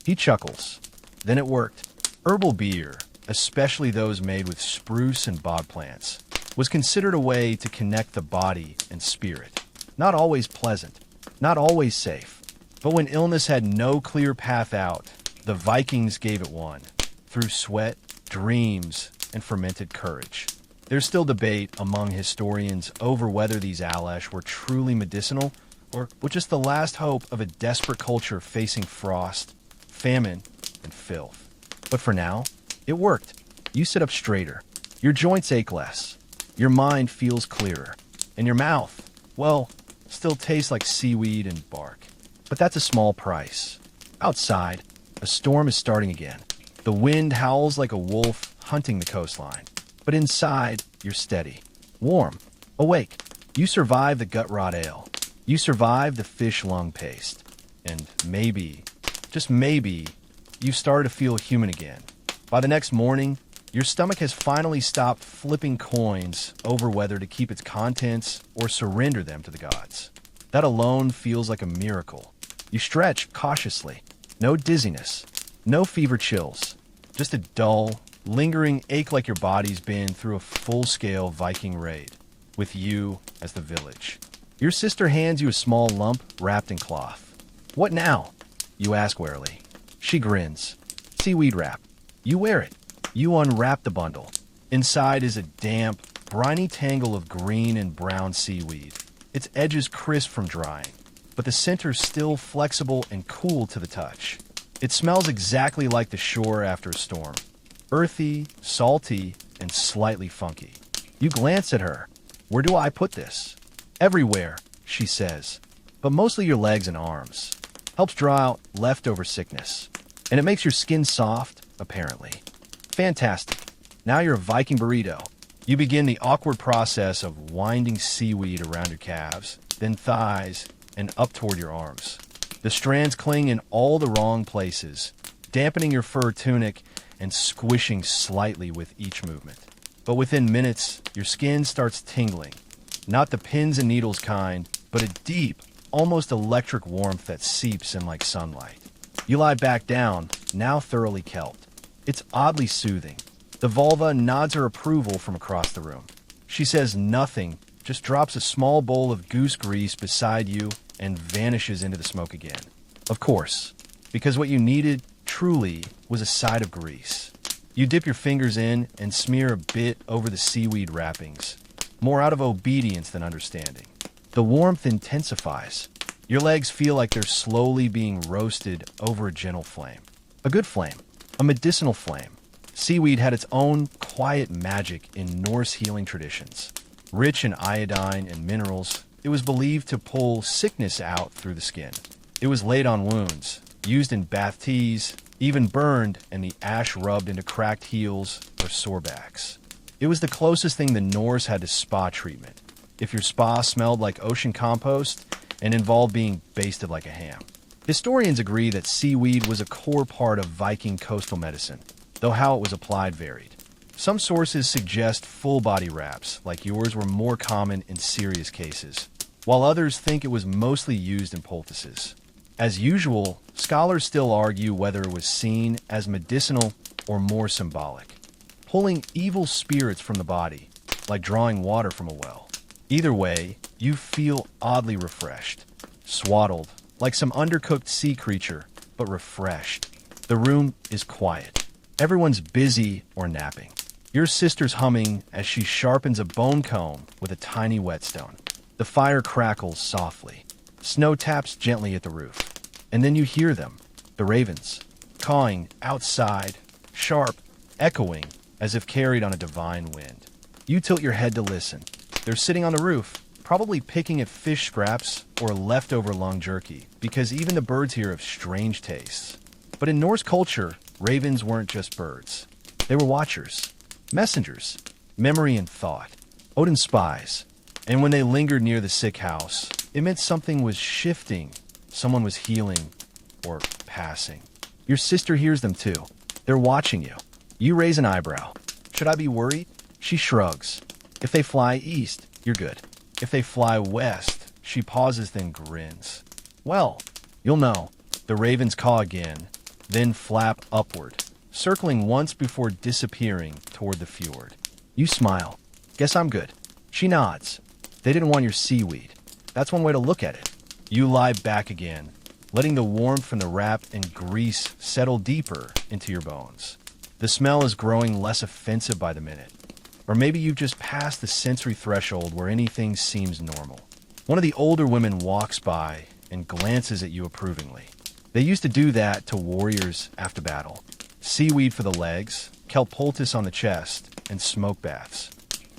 He chuckles. Then it worked. Herbal beer, especially those made with spruce and bog plants, was considered a way to connect the body and spirit. Not always pleasant, not always safe. But when illness had no clear path out, the Vikings gave it one, through sweat, dreams, and fermented courage. There's still debate among historians over whether these Alash were truly medicinal or were just the last hope of a desperate culture facing frost, famine, and filth. But for now, it worked. You sit up straighter. Your joints ache less. Your mind feels clearer. And your mouth, well, still tastes like seaweed and bark. But that's a small price. Outside, a storm is starting again. The wind howls like a wolf hunting the coastline. But inside, you're steady, warm, awake. You survive the gut rot ale. You survive the fish lung paste. And maybe, just maybe, you start to feel human again. By the next morning, your stomach has finally stopped flipping coins over whether to keep its contents or surrender them to the gods. That alone feels like a miracle. You stretch cautiously. No dizziness. No fever chills. Just a dull, lingering ache like your body's been through a full-scale Viking raid, with you as the village. Your sister hands you a small lump wrapped in cloth. What now? You ask warily. She grins. Seaweed wrap. You wear it. You unwrap the bundle. Inside is a damp, briny tangle of green and brown seaweed. Its edges crisp from drying, but the center's still flexible and cool to the touch. It smells exactly like the shore after a storm. Earthy, salty, and slightly funky. You glance at her. Where do I put this? Everywhere, she says, but mostly your legs and arms. Helps draw out leftover sickness. And it makes your skin soft, apparently. Fantastic. Now you're a Viking burrito. You begin the awkward process of winding seaweed around your calves, then thighs, and up toward your arms. The strands cling in all the wrong places, dampening your fur tunic and squishing slightly with each movement. But within minutes, your skin starts tingling. Not the pins and needles kind, but a deep, almost electric warmth that seeps in like sunlight. You lie back down, now thoroughly kelped. It's oddly soothing. The vulva nods her approval from across the room. She says nothing, just drops a small bowl of goose grease beside you and vanishes into the smoke again. Of course, because what you needed, truly, was a side of grease. You dip your fingers in and smear a bit over the seaweed wrappings, more out of obedience than understanding. The warmth intensifies. Your legs feel like they're slowly being roasted over a gentle flame. A good flame, a medicinal flame. Seaweed had its own quiet magic in Norse healing traditions. Rich in iodine and minerals, it was believed to pull sickness out through the skin. It was laid on wounds, used in bath teas, even burned and the ash rubbed into cracked heels or sore backs. It was the closest thing the Norse had to spa treatment. If your spa smelled like ocean compost and involved being basted like a ham. Historians agree that seaweed was a core part of Viking coastal medicine, though how it was applied varied. Some sources suggest full-body wraps, like yours, were more common in serious cases, while others think it was mostly used in poultices. As usual, scholars still argue whether it was seen as medicinal or more symbolic, pulling evil spirits from the body, like drawing water from a well. Either way, you feel oddly refreshed, swaddled, like some undercooked sea creature, but refreshed. The room is quiet. Everyone's busy or napping. Your sister's humming as she sharpens a bone comb with a tiny whetstone. The fire crackles softly. Snow taps gently at the roof. And then you hear them, the ravens, cawing outside, sharp, echoing, as if carried on a divine wind. You tilt your head to listen. They're sitting on the roof, probably picking at fish scraps or leftover lung jerky, because even the birds here have strange tastes. But in Norse culture, ravens weren't just birds. They were watchers, messengers, memory and thought, Odin's spies. And when they lingered near the sick house, it meant something was shifting, someone was healing or passing. Your sister hears them too. They're watching you. You raise an eyebrow. Should I be worried? She shrugs. If they fly east, you're good. If they fly west, she pauses, then grins. Well, you'll know. The ravens caw again, then flap upward, circling once before disappearing toward the fjord. You smile. Guess I'm good. She nods. They didn't want your seaweed. That's one way to look at it. You lie back again, letting the warmth from the wrap and grease settle deeper into your bones. The smell is growing less offensive by the minute. Or maybe you've just passed the sensory threshold where anything seems normal. One of the older women walks by and glances at you approvingly. They used to do that to warriors after battle. Seaweed for the legs, kelp poultice on the chest, and smoke baths.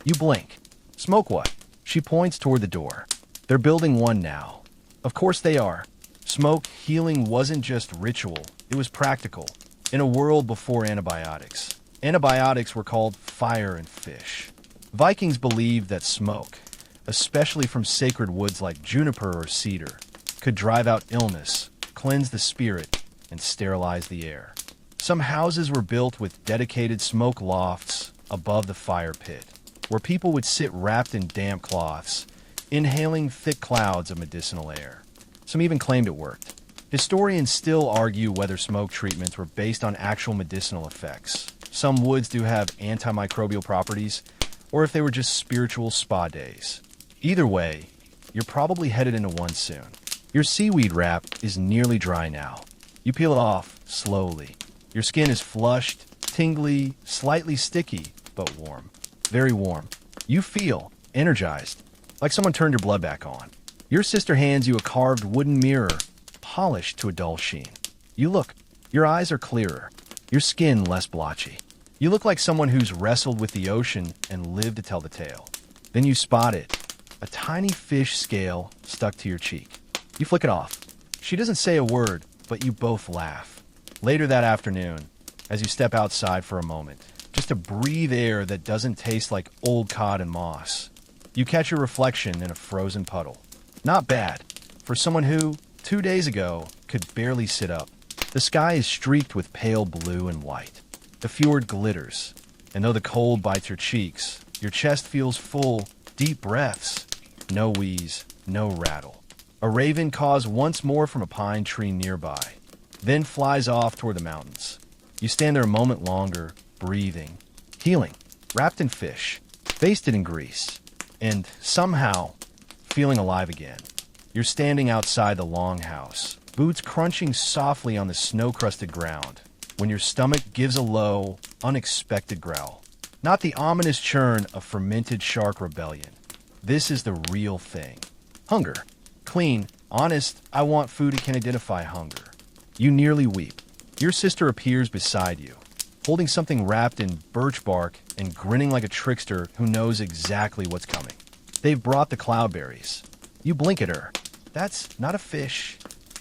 You blink. Smoke what? She points toward the door. They're building one now. Of course they are. Smoke healing wasn't just ritual, it was practical. In a world before antibiotics, antibiotics were called fire and fish. Vikings believed that smoke, especially from sacred woods like juniper or cedar, could drive out illness, cleanse the spirit, and sterilize the air. Some houses were built with dedicated smoke lofts above the fire pit, where people would sit wrapped in damp cloths, inhaling thick clouds of medicinal air. Some even claimed it worked. Historians still argue whether smoke treatments were based on actual medicinal effects. Some woods do have antimicrobial properties, or if they were just spiritual spa days. Either way, you're probably headed into one soon. Your seaweed wrap is nearly dry now. You peel it off slowly. Your skin is flushed, tingly, slightly sticky, but warm. Very warm. You feel energized, like someone turned your blood back on. Your sister hands you a carved wooden mirror, polished to a dull sheen. You look. Your eyes are clearer. Your skin less blotchy. You look like someone who's wrestled with the ocean and lived to tell the tale. Then you spot it. A tiny fish scale stuck to your cheek. You flick it off. She doesn't say a word, but you both laugh. Later that afternoon, as you step outside for a moment, just to breathe air that doesn't taste like old cod and moss, you catch your reflection in a frozen puddle. Not bad, for someone who, 2 days ago, could barely sit up. The sky is streaked with pale blue and white. The fjord glitters, and though the cold bites your cheeks, your chest feels full, deep breaths. No wheeze, no rattle. A raven caws once more from a pine tree nearby, then flies off toward the mountains. You stand there a moment longer, breathing, healing, wrapped in fish, basted in grease, and somehow feeling alive again. You're standing outside the longhouse, boots crunching softly on the snow-crusted ground, when your stomach gives a low, unexpected growl. Not the ominous churn of fermented shark rebellion. This is the real thing. Hunger. Clean, honest, I want food and can identify hunger. You nearly weep. Your sister appears beside you, holding something wrapped in birch bark and grinning like a trickster who knows exactly what's coming. They've brought the cloudberries. You blink at her. That's not a fish.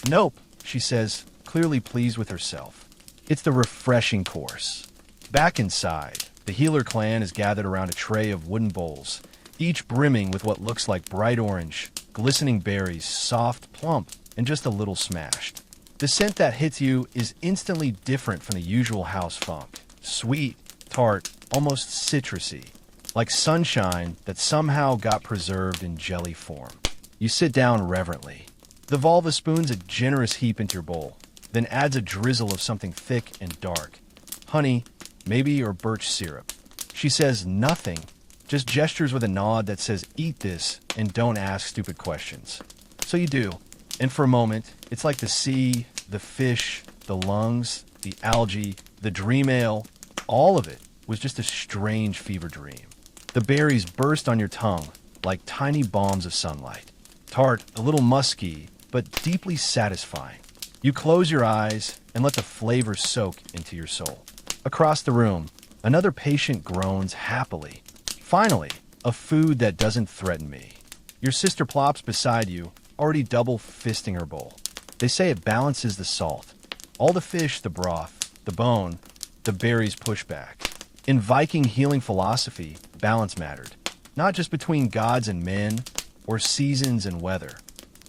Nope, she says, clearly pleased with herself. It's the refreshing course. Back inside, the Healer clan is gathered around a tray of wooden bowls, each brimming with what looks like bright orange, glistening berries, soft, plump, and just a little smashed. The scent that hits you is instantly different from the usual house funk. Sweet, tart, almost citrusy, like sunshine that somehow got preserved in jelly form. You sit down reverently. The vulva spoons a generous heap into your bowl, then adds a drizzle of something thick and dark. Honey, maybe, or birch syrup. She says nothing, just gestures with a nod that says eat this and don't ask stupid questions. So you do, and for a moment, it's like the sea, the fish, the lungs, the algae, the dream ale, all of it was just a strange fever dream. The berries burst on your tongue like tiny bombs of sunlight. Tart, a little musky, but deeply satisfying. You close your eyes and let the flavor soak into your soul. Across the room, another patient groans happily. Finally, a food that doesn't threaten me. Your sister plops beside you, already double fisting her bowl. They say it balances the salt. All the fish, the broth, the bone, the berries push back. In Viking healing philosophy, balance mattered. Not just between gods and men, or seasons and weather,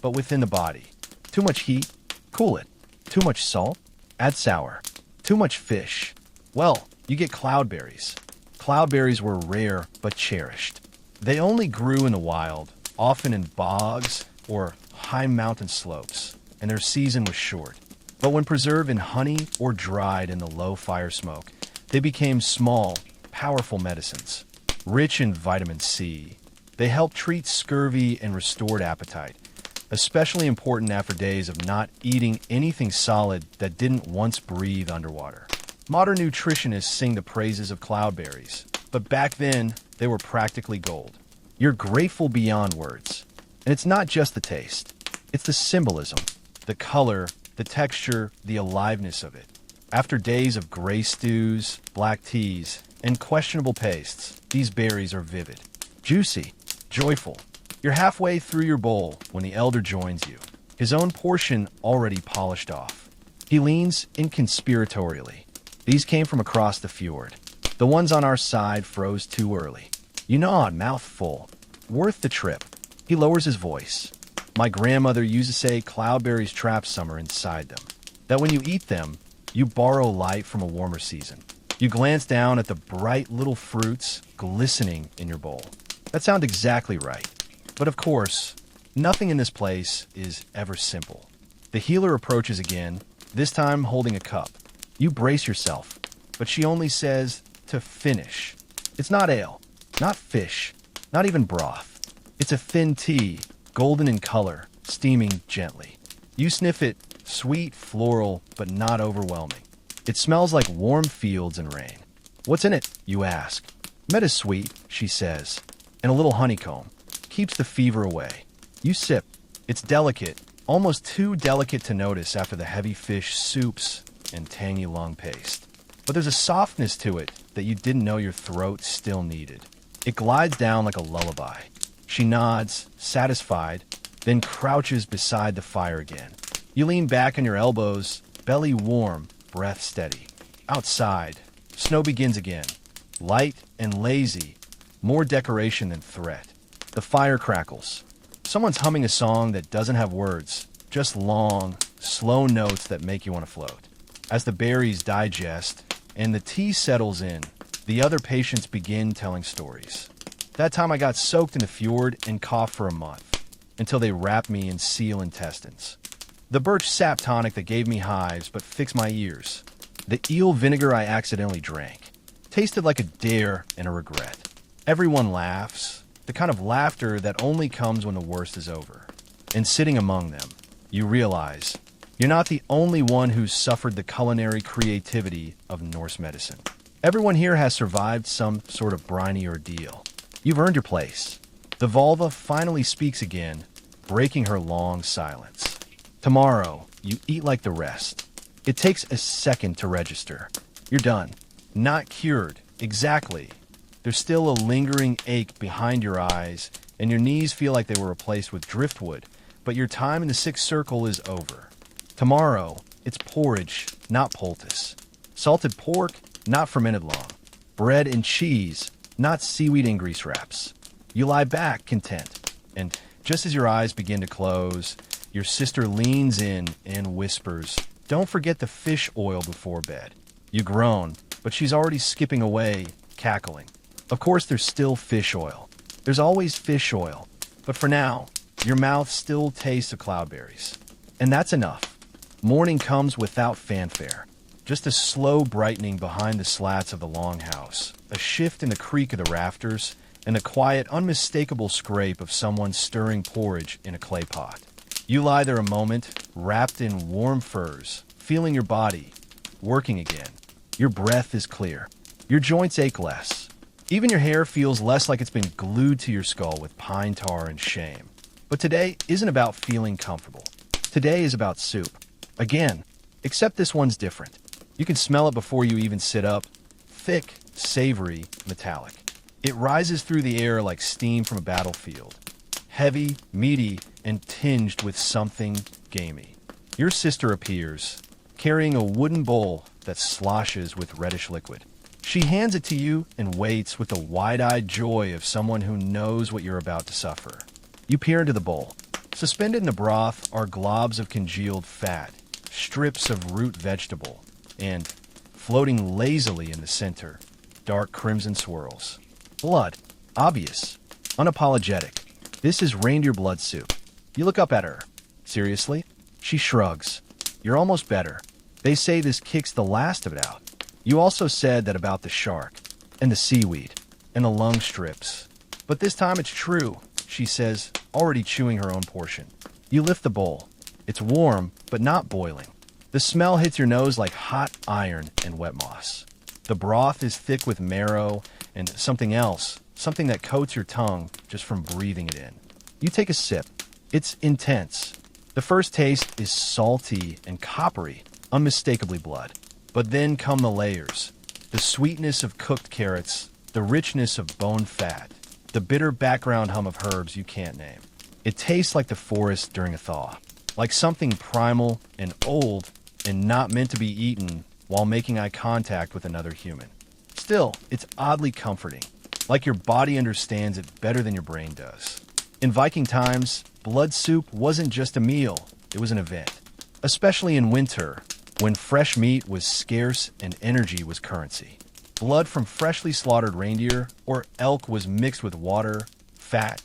but within the body. Too much heat? Cool it. Too much salt? Add sour. Too much fish? Well, you get cloudberries. Cloudberries were rare but cherished. They only grew in the wild, often in bogs or high mountain slopes, and their season was short. But when preserved in honey or dried in the low fire smoke, they became small, powerful medicines. Rich in vitamin C, they help treat scurvy and restored appetite, especially important after days of not eating anything solid that didn't once breathe underwater. Modern nutritionists sing the praises of cloudberries, but back then, they were practically gold. You're grateful beyond words. And it's not just the taste. It's the symbolism, the color, the texture, the aliveness of it. After days of gray stews, black teas, and questionable pastes, these berries are vivid, juicy, joyful. You're halfway through your bowl when the elder joins you, his own portion already polished off. He leans inconspiratorially. These came from across the fjord. The ones on our side froze too early. You nod, mouth full. Worth the trip. He lowers his voice. My grandmother used to say cloudberries trap summer inside them. That when you eat them, you borrow light from a warmer season. You glance down at the bright little fruits glistening in your bowl. That sounds exactly right. But of course, nothing in this place is ever simple. The healer approaches again, this time holding a cup. You brace yourself, but she only says to finish. It's not ale, not fish, not even broth. It's a thin tea, golden in color, steaming gently. You sniff it, sweet, floral, but not overwhelming. It smells like warm fields and rain. What's in it, you ask. Metasweet, she says, and a little honeycomb. Keeps the fever away. You sip. It's delicate, almost too delicate to notice after the heavy fish soups and tangy long paste. But there's a softness to it that you didn't know your throat still needed. It glides down like a lullaby. She nods, satisfied, then crouches beside the fire again. You lean back on your elbows, belly warm, breath steady. Outside, snow begins again. Light and lazy, more decoration than threat. The fire crackles. Someone's humming a song that doesn't have words, just long, slow notes that make you want to float. As the berries digest and the tea settles in, the other patients begin telling stories. That time I got soaked in the fjord and coughed for a month, until they wrapped me in seal intestines. The birch sap tonic that gave me hives but fixed my ears. The eel vinegar I accidentally drank. Tasted like a dare and a regret. Everyone laughs, the kind of laughter that only comes when the worst is over. And sitting among them, you realize you're not the only one who's suffered the culinary creativity of Norse medicine. Everyone here has survived some sort of briny ordeal. You've earned your place. The vulva finally speaks again, breaking her long silence. Tomorrow, you eat like the rest. It takes a second to register. You're done. Not cured, exactly. There's still a lingering ache behind your eyes, and your knees feel like they were replaced with driftwood, but your time in the sixth circle is over. Tomorrow, it's porridge, not poultice. Salted pork, not fermented long. Bread and cheese, not seaweed and grease wraps. You lie back, content. And just as your eyes begin to close, your sister leans in and whispers, "Don't forget the fish oil before bed." You groan, but she's already skipping away, cackling. Of course, there's still fish oil. There's always fish oil. But for now, your mouth still tastes of cloudberries. And that's enough. Morning comes without fanfare. Just a slow brightening behind the slats of the longhouse, a shift in the creak of the rafters, and the quiet, unmistakable scrape of someone stirring porridge in a clay pot. You lie there a moment, wrapped in warm furs, feeling your body, working again. Your breath is clear. Your joints ache less. Even your hair feels less like it's been glued to your skull with pine tar and shame. But today isn't about feeling comfortable. Today is about soup. Again, except this one's different. You can smell it before you even sit up. Thick, savory, metallic. It rises through the air like steam from a battlefield. Heavy, meaty, and tinged with something gamey. Your sister appears, carrying a wooden bowl that sloshes with reddish liquid. She hands it to you and waits with the wide-eyed joy of someone who knows what you're about to suffer. You peer into the bowl. Suspended in the broth are globs of congealed fat, strips of root vegetable, and, floating lazily in the center, dark crimson swirls. Blood. Obvious. Unapologetic. This is reindeer blood soup. You look up at her. Seriously? She shrugs. You're almost better. They say this kicks the last of it out. You also said that about the shark, and the seaweed, and the lung strips. But this time it's true, she says, already chewing her own portion. You lift the bowl. It's warm, but not boiling. The smell hits your nose like hot iron and wet moss. The broth is thick with marrow and something else, something that coats your tongue just from breathing it in. You take a sip. It's intense. The first taste is salty and coppery, unmistakably blood. But then come the layers. The sweetness of cooked carrots, the richness of bone fat, the bitter background hum of herbs you can't name. It tastes like the forest during a thaw, like something primal and old and not meant to be eaten while making eye contact with another human. Still, it's oddly comforting, like your body understands it better than your brain does. In Viking times, blood soup wasn't just a meal, it was an event. Especially in winter, when fresh meat was scarce and energy was currency. Blood from freshly slaughtered reindeer or elk was mixed with water, fat,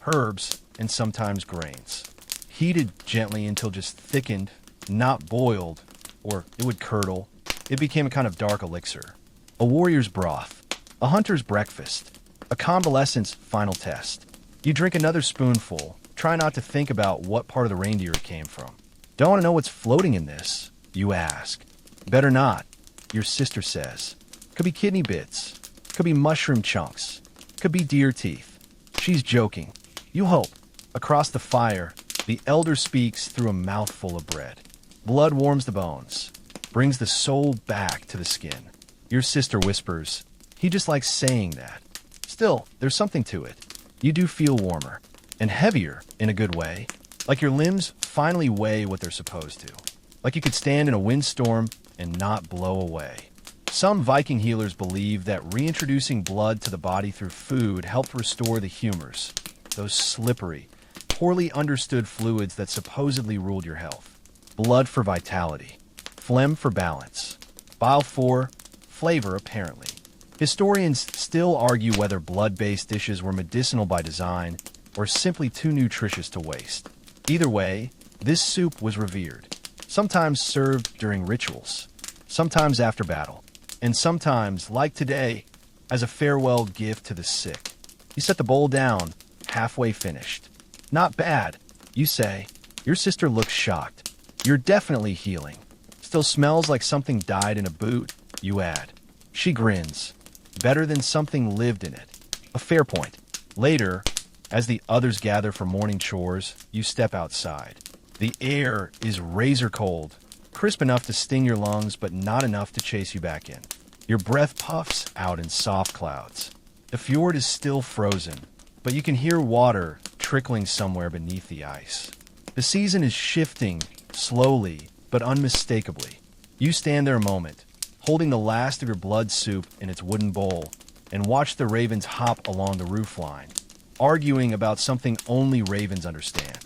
herbs, and sometimes grains. Heated gently until just thickened, not boiled, or it would curdle. It became a kind of dark elixir. A warrior's broth, a hunter's breakfast, a convalescent's final test. You drink another spoonful, try not to think about what part of the reindeer it came from. Don't want to know what's floating in this, you ask. Better not, your sister says. Could be kidney bits, could be mushroom chunks, could be deer teeth. She's joking. You hope. Across the fire, the elder speaks through a mouthful of bread. Blood warms the bones, brings the soul back to the skin. Your sister whispers, he just likes saying that. Still, there's something to it. You do feel warmer, and heavier in a good way, like your limbs finally weigh what they're supposed to. Like you could stand in a windstorm and not blow away. Some Viking healers believe that reintroducing blood to the body through food helped restore the humors, those slippery, poorly understood fluids that supposedly ruled your health. Blood for vitality, phlegm for balance, bile for flavor, apparently. Historians still argue whether blood-based dishes were medicinal by design or simply too nutritious to waste. Either way, this soup was revered, sometimes served during rituals, sometimes after battle, and sometimes, like today, as a farewell gift to the sick. You set the bowl down, halfway finished. Not bad, you say. Your sister looks shocked. You're definitely healing. Still smells like something died in a boot, you add. She grins. Better than something lived in it. A fair point. Later, as the others gather for morning chores, you step outside. The air is razor cold, crisp enough to sting your lungs, but not enough to chase you back in. Your breath puffs out in soft clouds. The fjord is still frozen, but you can hear water trickling somewhere beneath the ice. The season is shifting, slowly but unmistakably. You stand there a moment, holding the last of your blood soup in its wooden bowl, and watch the ravens hop along the roofline, arguing about something only ravens understand.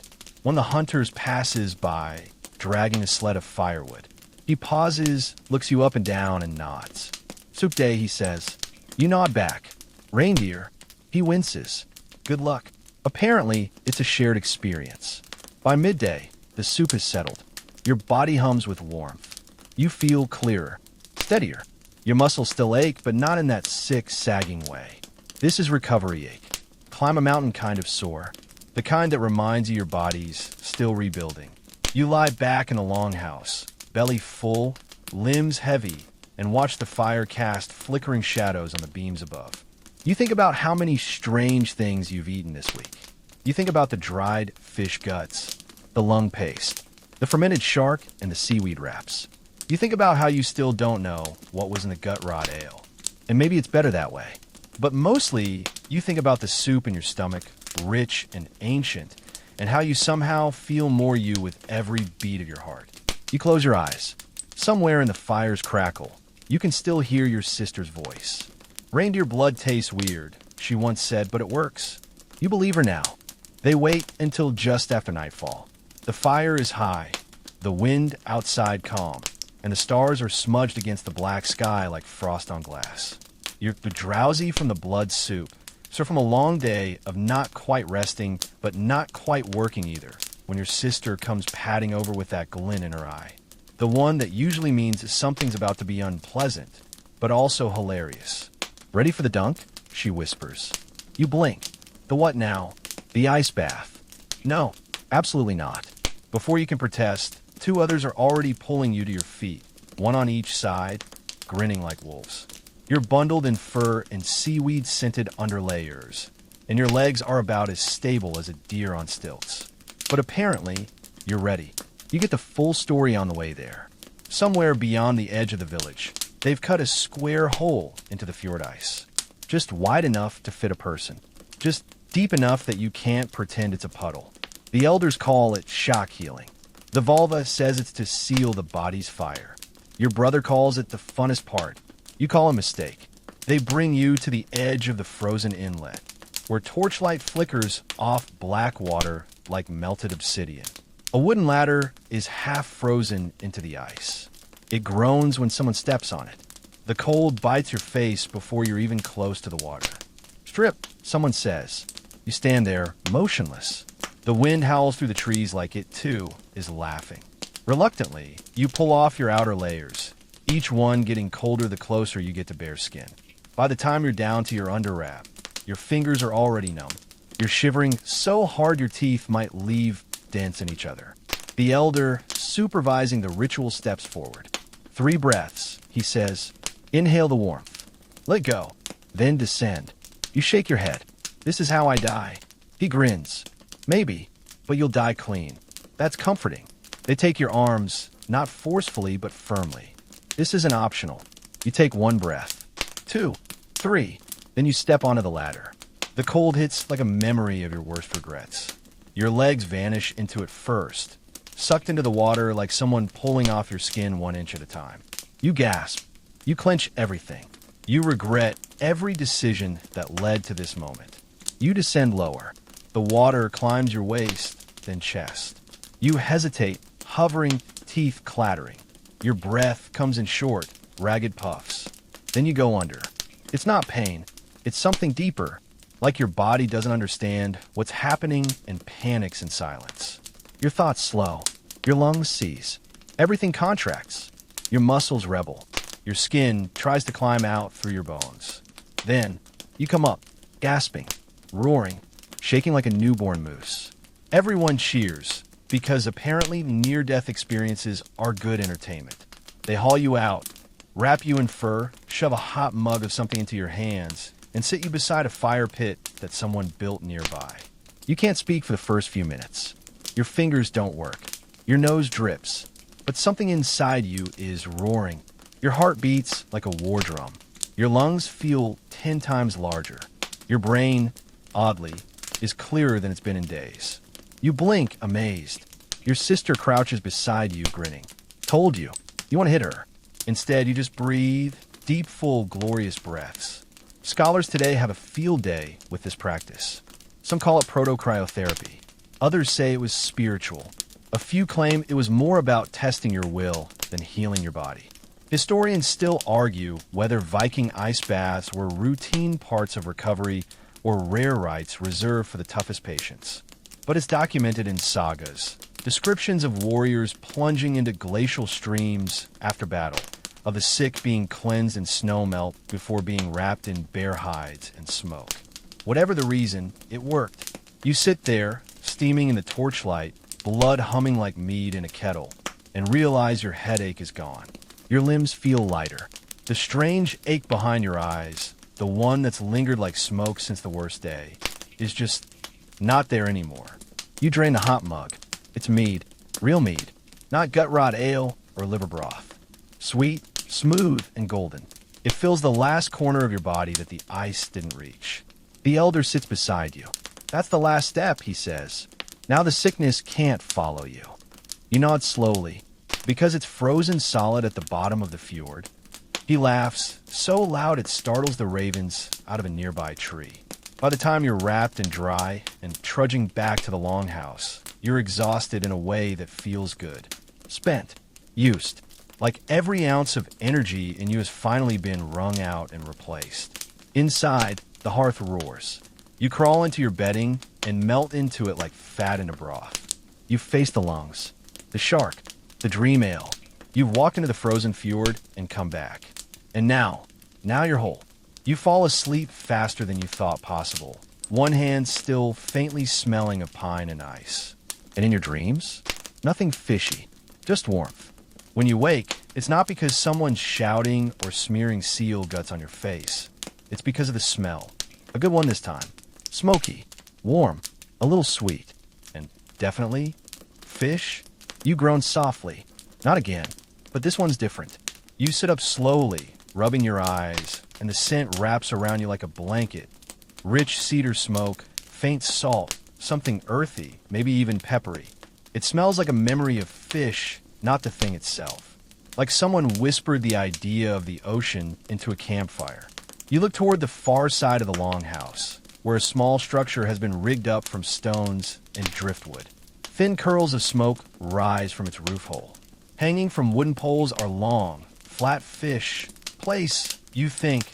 One of the hunters passes by, dragging a sled of firewood. He pauses, looks you up and down, and nods. Soup day, he says. You nod back. Reindeer. He winces. Good luck. Apparently, it's a shared experience. By midday, the soup is settled. Your body hums with warmth. You feel clearer, steadier. Your muscles still ache, but not in that sick, sagging way. This is recovery ache. Climb a mountain kind of sore. The kind that reminds you your body's still rebuilding. You lie back in a longhouse, belly full, limbs heavy, and watch the fire cast flickering shadows on the beams above. You think about how many strange things you've eaten this week. You think about the dried fish guts, the lung paste, the fermented shark, and the seaweed wraps. You think about how you still don't know what was in the gut rot ale. And maybe it's better that way. But mostly, you think about the soup in your stomach, rich and ancient, and how you somehow feel more you with every beat of your heart. You close your eyes. Somewhere in the fire's crackle, you can still hear your sister's voice. Reindeer blood tastes weird, she once said, but it works. You believe her now. They wait until just after nightfall. The fire is high, the wind outside calm, and the stars are smudged against the black sky like frost on glass. You're drowsy from the blood soup, so from a long day of not quite resting, but not quite working either, when your sister comes padding over with that glint in her eye. The one that usually means something's about to be unpleasant, but also hilarious. Ready for the dunk? She whispers. You blink. The what now? The ice bath. No, absolutely not. Before you can protest, two others are already pulling you to your feet, one on each side, grinning like wolves. You're bundled in fur and seaweed-scented underlayers, and your legs are about as stable as a deer on stilts. But apparently, you're ready. You get the full story on the way there. Somewhere beyond the edge of the village, they've cut a square hole into the fjord ice, just wide enough to fit a person, just deep enough that you can't pretend it's a puddle. The elders call it shock healing. The vulva says it's to seal the body's fire. Your brother calls it the funnest part. You call a mistake. They bring you to the edge of the frozen inlet, where torchlight flickers off black water like melted obsidian. A wooden ladder is half frozen into the ice. It groans when someone steps on it. The cold bites your face before you're even close to the water. Strip, someone says. You stand there, motionless. The wind howls through the trees like it, too, is laughing. Reluctantly, you pull off your outer layers, each one getting colder the closer you get to bare skin. By the time you're down to your underwrap, your fingers are already numb. You're shivering so hard your teeth might leave dents in each other. The elder, supervising the ritual, steps forward. 3 breaths, he says. Inhale the warmth. Let go. Then descend. You shake your head. This is how I die. He grins. Maybe, but you'll die clean. That's comforting. They take your arms, not forcefully, but firmly. This isn't optional. You take 1 breath. 2, 3. Then you step onto the ladder. The cold hits like a memory of your worst regrets. Your legs vanish into it first, sucked into the water like someone pulling off your skin 1 inch at a time. You gasp. You clench everything. You regret every decision that led to this moment. You descend lower. The water climbs your waist, then chest. You hesitate, hovering, teeth clattering. Your breath comes in short, ragged puffs. Then you go under. It's not pain. It's something deeper, like your body doesn't understand what's happening and panics in silence. Your thoughts slow. Your lungs seize. Everything contracts. Your muscles rebel. Your skin tries to climb out through your bones. Then, you come up, gasping, roaring, shaking like a newborn moose. Everyone cheers, because apparently near-death experiences are good entertainment. They haul you out, wrap you in fur, shove a hot mug of something into your hands, and sit you beside a fire pit that someone built nearby. You can't speak for the first few minutes. Your fingers don't work. Your nose drips. But something inside you is roaring. Your heart beats like a war drum. Your lungs feel 10 times larger. Your brain, oddly, is clearer than it's been in days. You blink, amazed. Your sister crouches beside you, grinning. Told you. You want to hit her. Instead, you just breathe, deep, full, glorious breaths. Scholars today have a field day with this practice. Some call it proto-cryotherapy. Others say it was spiritual. A few claim it was more about testing your will than healing your body. Historians still argue whether Viking ice baths were routine parts of recovery or rare rites reserved for the toughest patients. But it's documented in sagas, descriptions of warriors plunging into glacial streams after battle, of the sick being cleansed in snow melt before being wrapped in bear hides and smoke. Whatever the reason, it worked. You sit there, steaming in the torchlight, blood humming like mead in a kettle, and realize your headache is gone. Your limbs feel lighter. The strange ache behind your eyes, the one that's lingered like smoke since the worst day, is just not there anymore. You drain the hot mug. It's mead. Real mead. Not gut rot ale or liver broth. Sweet, smooth, and golden. It fills the last corner of your body that the ice didn't reach. The elder sits beside you. That's the last step, he says. Now the sickness can't follow you. You nod slowly, because it's frozen solid at the bottom of the fjord. He laughs, so loud it startles the ravens out of a nearby tree. By the time you're wrapped and dry and trudging back to the longhouse, you're exhausted in a way that feels good. Spent. Used. Like every ounce of energy in you has finally been wrung out and replaced. Inside, the hearth roars. You crawl into your bedding and melt into it like fat in a broth. You face the lungs, the shark, the dream ale. You've walked into the frozen fjord and come back. And now you're whole. You fall asleep faster than you thought possible, one hand still faintly smelling of pine and ice. And in your dreams, nothing fishy, just warmth. When you wake, it's not because someone's shouting or smearing seal guts on your face. It's because of the smell. A good one this time. Smoky, warm, a little sweet, and definitely fish. You groan softly. Not again, but this one's different. You sit up slowly, rubbing your eyes, and the scent wraps around you like a blanket. Rich cedar smoke, faint salt, something earthy, maybe even peppery. It smells like a memory of fish, not the thing itself. Like someone whispered the idea of the ocean into a campfire. You look toward the far side of the longhouse, where a small structure has been rigged up from stones and driftwood. Thin curls of smoke rise from its roof hole. Hanging from wooden poles are long, flat fish, place, you think,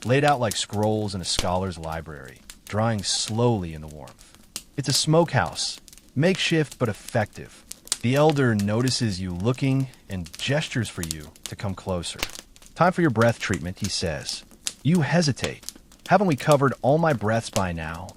laid out like scrolls in a scholar's library, drying slowly in the warmth. It's a smokehouse, makeshift but effective. The elder notices you looking and gestures for you to come closer. Time for your breath treatment, he says. You hesitate. Haven't we covered all my breaths by now?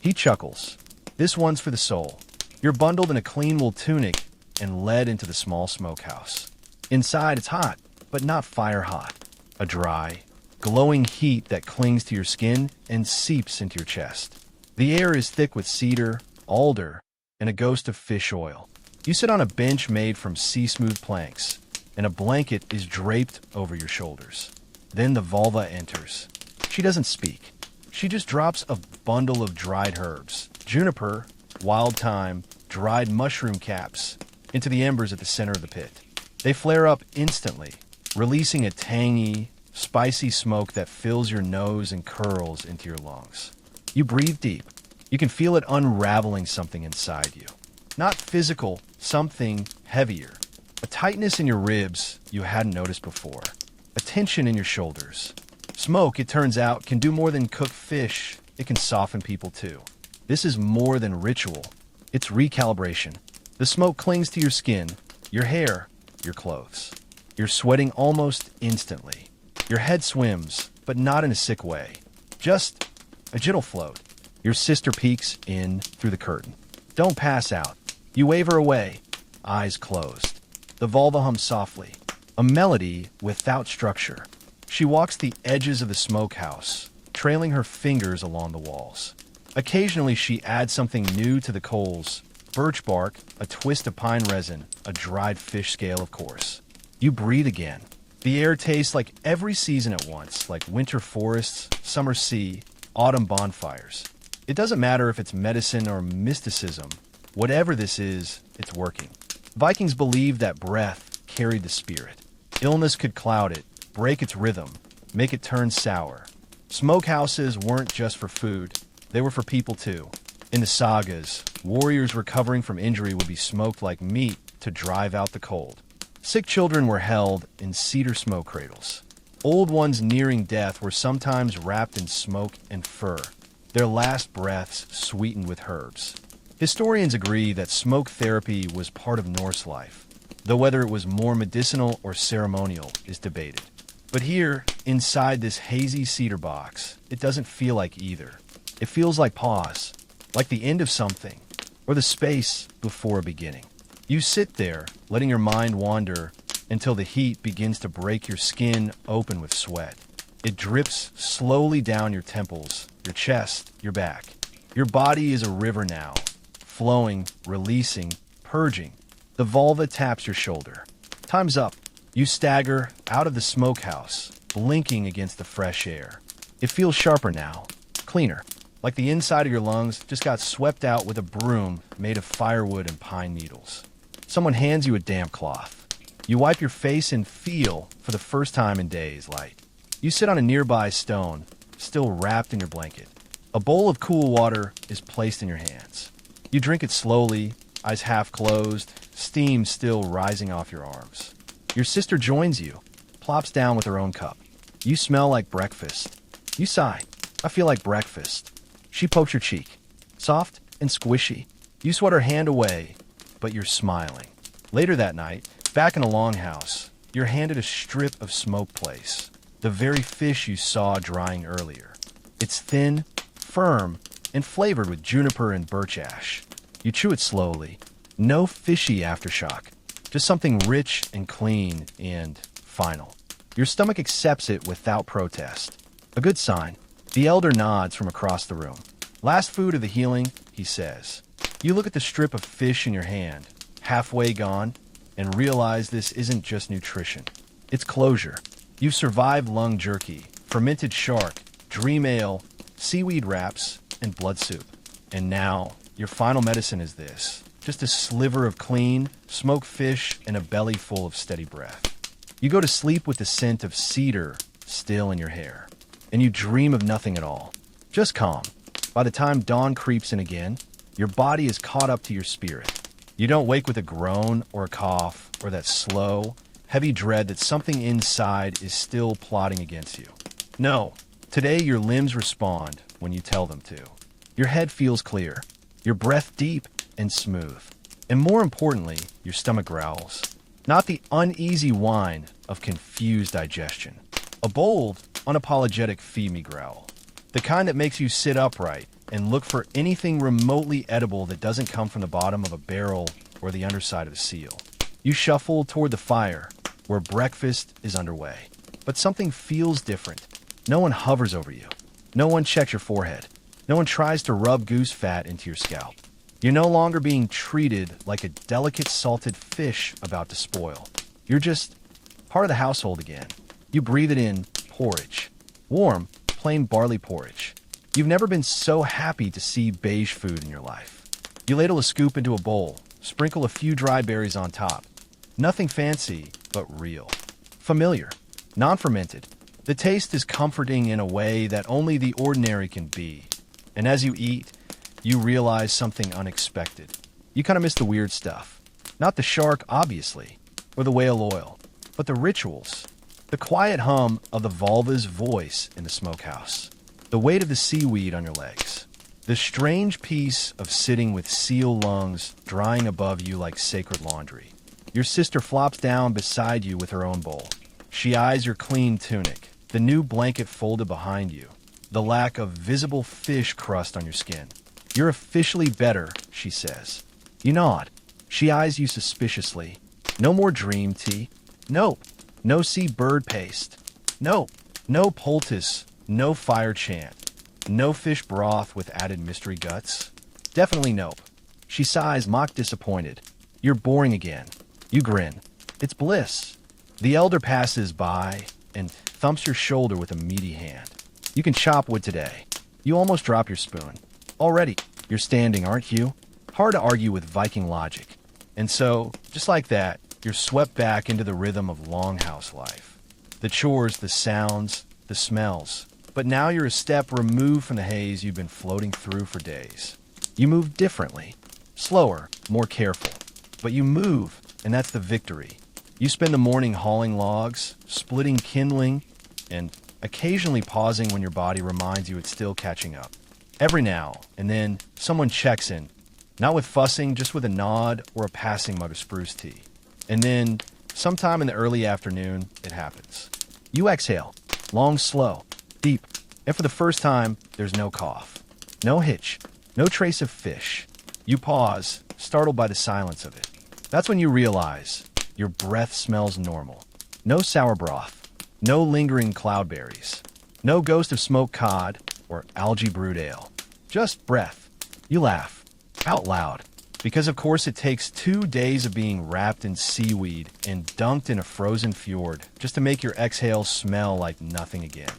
He chuckles. This one's for the soul. You're bundled in a clean wool tunic and led into the small smokehouse. Inside, it's hot, but not fire hot. A dry, glowing heat that clings to your skin and seeps into your chest. The air is thick with cedar, alder, and a ghost of fish oil. You sit on a bench made from sea-smooth planks, and a blanket is draped over your shoulders. Then the vulva enters. She doesn't speak. She just drops a bundle of dried herbs, juniper, wild thyme, dried mushroom caps, into the embers at the center of the pit. They flare up instantly, releasing a tangy, spicy smoke that fills your nose and curls into your lungs. You breathe deep. You can feel it unraveling something inside you. Not physical, something heavier. A tightness in your ribs you hadn't noticed before. A tension in your shoulders. Smoke, it turns out, can do more than cook fish. It can soften people too. This is more than ritual. It's recalibration. The smoke clings to your skin, your hair, your clothes. You're sweating almost instantly. Your head swims, but not in a sick way. Just a gentle float. Your sister peeks in through the curtain. Don't pass out. You wave her away, eyes closed. The vulva hums softly. a melody without structure. She walks the edges of the smokehouse, trailing her fingers along the walls. Occasionally, she adds something new to the coals: birch bark, a twist of pine resin, a dried fish scale, of course. You breathe again. The air tastes like every season at once, like winter forests, summer sea, autumn bonfires. It doesn't matter if it's medicine or mysticism. Whatever this is, it's working. Vikings believed that breath carried the spirit. Illness could cloud it, break its rhythm, make it turn sour. Smokehouses weren't just for food. They were for people too. In the sagas, warriors recovering from injury would be smoked like meat to drive out the cold. Sick children were held in cedar smoke cradles. Old ones nearing death were sometimes wrapped in smoke and fur, their last breaths sweetened with herbs. Historians agree that smoke therapy was part of Norse life, though whether it was more medicinal or ceremonial is debated. But here, inside this hazy cedar box, it doesn't feel like either. It feels like pause, like the end of something, or the space before a beginning. You sit there, letting your mind wander until the heat begins to break your skin open with sweat. It drips slowly down your temples, your chest, your back. Your body is a river now, flowing, releasing, purging. The vulva taps your shoulder. Time's up. You stagger out of the smokehouse, blinking against the fresh air. It feels sharper now, cleaner, like the inside of your lungs just got swept out with a broom made of firewood and pine needles. Someone hands you a damp cloth. You wipe your face and feel, for the first time in days, light. You sit on a nearby stone, still wrapped in your blanket. A bowl of cool water is placed in your hands. You drink it slowly, eyes half closed, steam still rising off your arms. Your sister joins you, plops down with her own cup. You smell like breakfast. You sigh. I feel like breakfast. She pokes your cheek. Soft and squishy. You swat her hand away, but you're smiling. Later that night, back in a longhouse, you're handed a strip of smoke place. The very fish you saw drying earlier. It's thin, firm, and flavored with juniper and birch ash. You chew it slowly. No fishy aftershock. Just something rich and clean and final. Your stomach accepts it without protest. A good sign. The elder nods from across the room. Last food of the healing, he says. You look at the strip of fish in your hand, halfway gone, and realize this isn't just nutrition. It's closure. You've survived lung jerky, fermented shark, dream ale, seaweed wraps, and blood soup. And now, your final medicine is this. Just a sliver of clean, smoked fish and a belly full of steady breath. You go to sleep with the scent of cedar still in your hair. And you dream of nothing at all. Just calm. By the time dawn creeps in again, your body is caught up to your spirit. You don't wake with a groan or a cough or that slow, heavy dread that something inside is still plotting against you. No, today your limbs respond when you tell them to. Your head feels clear, your breath deep and smooth. And more importantly, your stomach growls. Not the uneasy whine of confused digestion. A bold, unapologetic feed-me growl. The kind that makes you sit upright and look for anything remotely edible that doesn't come from the bottom of a barrel or the underside of a seal. You shuffle toward the fire, where breakfast is underway. But something feels different. No one hovers over you. No one checks your forehead. No one tries to rub goose fat into your scalp. You're no longer being treated like a delicate salted fish about to spoil. You're just part of the household again. You breathe it in, porridge. Warm, plain barley porridge. You've never been so happy to see beige food in your life. You ladle a scoop into a bowl, sprinkle a few dry berries on top. Nothing fancy, but real. Familiar, non-fermented. The taste is comforting in a way that only the ordinary can be. And as you eat, you realize something unexpected. You kind of miss the weird stuff. Not the shark, obviously, or the whale oil, but the rituals. The quiet hum of the vulva's voice in the smokehouse. The weight of the seaweed on your legs. The strange peace of sitting with seal lungs drying above you like sacred laundry. Your sister flops down beside you with her own bowl. She eyes your clean tunic, the new blanket folded behind you, the lack of visible fish crust on your skin. You're officially better, she says. You nod. She eyes you suspiciously. No more dream tea. Nope. No sea bird paste. No poultice. No fire chant. No fish broth with added mystery guts. Definitely nope. She sighs, mock disappointed. You're boring again. You grin. It's bliss. The elder passes by and thumps your shoulder with a meaty hand. You can chop wood today. You almost drop your spoon. Already, you're standing, aren't you? Hard to argue with Viking logic. And so, just like that, you're swept back into the rhythm of longhouse life. The chores, the sounds, the smells. But now you're a step removed from the haze you've been floating through for days. You move differently. Slower, more careful. But you move, and that's the victory. You spend the morning hauling logs, splitting kindling, and occasionally pausing when your body reminds you it's still catching up. Every now and then, someone checks in, not with fussing, just with a nod or a passing mug of spruce tea. And then, sometime in the early afternoon, it happens. You exhale, long, slow, deep, and for the first time, there's no cough, no hitch, no trace of fish. You pause, startled by the silence of it. That's when you realize your breath smells normal. No sour broth, no lingering cloudberries, no ghost of smoked cod or algae brewed ale. Just breath. You laugh, out loud, because of course it takes 2 days of being wrapped in seaweed and dunked in a frozen fjord just to make your exhale smell like nothing again.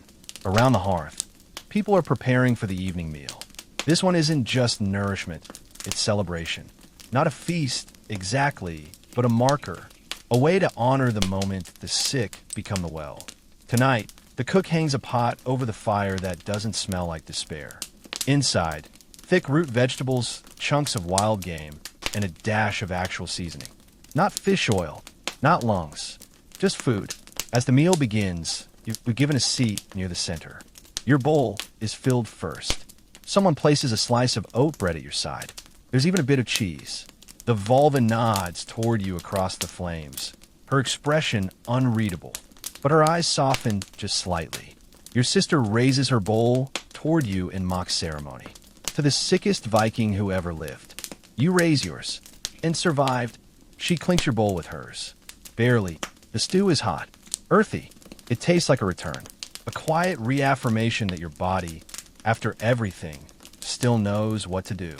Around the hearth, people are preparing for the evening meal. This one isn't just nourishment, it's celebration. Not a feast, exactly, but a marker. A way to honor the moment the sick become the well. Tonight, the cook hangs a pot over the fire that doesn't smell like despair. Inside, thick root vegetables, chunks of wild game, and a dash of actual seasoning. Not fish oil, not lungs, just food. As the meal begins, you're given a seat near the center. Your bowl is filled first. Someone places a slice of oat bread at your side. There's even a bit of cheese. The vulva nods toward you across the flames, her expression unreadable, but her eyes soften just slightly. Your sister raises her bowl toward you in mock ceremony. To the sickest Viking who ever lived. You raise yours, and survived. She clinks your bowl with hers. Barely. The stew is hot, earthy. It tastes like a return. A quiet reaffirmation that your body, after everything, still knows what to do.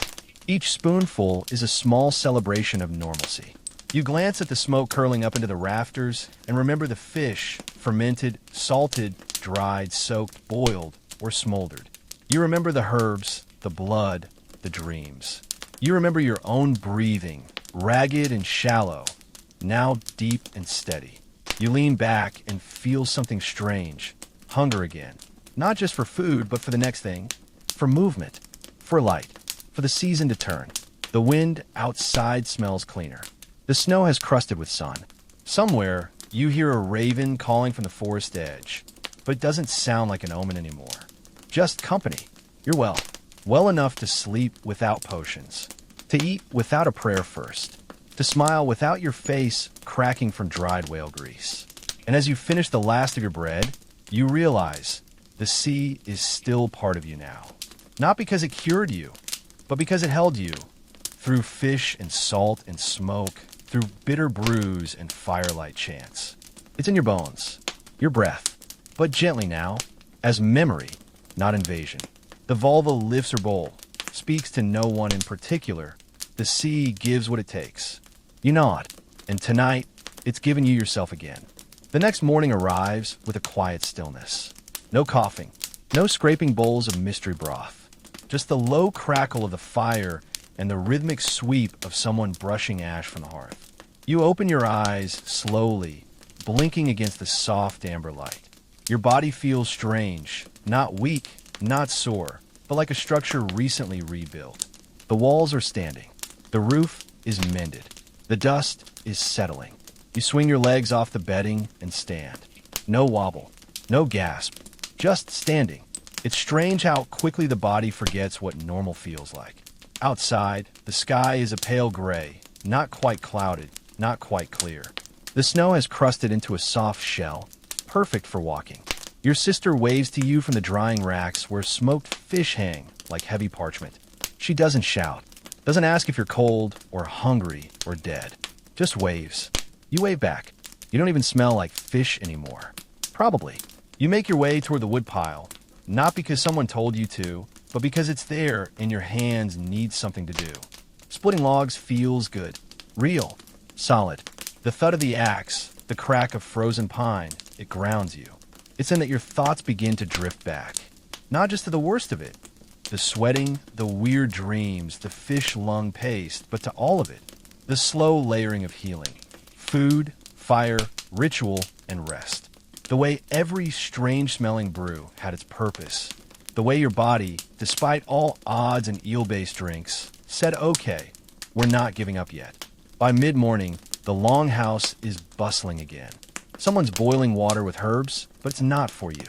Each spoonful is a small celebration of normalcy. You glance at the smoke curling up into the rafters and remember the fish, fermented, salted, dried, soaked, boiled, or smoldered. You remember the herbs, the blood, the dreams. You remember your own breathing, ragged and shallow, now deep and steady. You lean back and feel something strange, hunger again. Not just for food, but for the next thing, for movement, for light. For the season to turn. The wind outside smells cleaner. The snow has crusted with sun. Somewhere, you hear a raven calling from the forest edge, but it doesn't sound like an omen anymore. Just company. You're well enough to sleep without potions, to eat without a prayer first, to smile without your face cracking from dried whale grease. And as you finish the last of your bread, you realize the sea is still part of you now. Not because it cured you, but because it held you through fish and salt and smoke, through bitter brews and firelight chants. It's in your bones, your breath, but gently now, as memory, not invasion. The vulva lifts her bowl, speaks to no one in particular. The sea gives what it takes. You nod, and tonight, it's given you yourself again. The next morning arrives with a quiet stillness. No coughing, no scraping bowls of mystery broth. Just the low crackle of the fire and the rhythmic sweep of someone brushing ash from the hearth. You open your eyes slowly, blinking against the soft amber light. Your body feels strange, not weak, not sore, but like a structure recently rebuilt. The walls are standing. The roof is mended. The dust is settling. You swing your legs off the bedding and stand. No wobble, no gasp, just standing. It's strange how quickly the body forgets what normal feels like. Outside, the sky is a pale gray, not quite clouded, not quite clear. The snow has crusted into a soft shell, perfect for walking. Your sister waves to you from the drying racks where smoked fish hang like heavy parchment. She doesn't shout, doesn't ask if you're cold or hungry or dead. Just waves. You wave back. You don't even smell like fish anymore. Probably. You make your way toward the woodpile, not because someone told you to, but because it's there and your hands need something to do. Splitting logs feels good. Real. Solid. The thud of the axe, the crack of frozen pine, it grounds you. It's in that your thoughts begin to drift back. Not just to the worst of it. The sweating, the weird dreams, the fish lung paste, but to all of it. The slow layering of healing. Food, fire, ritual, and rest. The way every strange-smelling brew had its purpose. The way your body, despite all odds and eel-based drinks, said, okay, we're not giving up yet. By mid-morning, the longhouse is bustling again. Someone's boiling water with herbs, but it's not for you.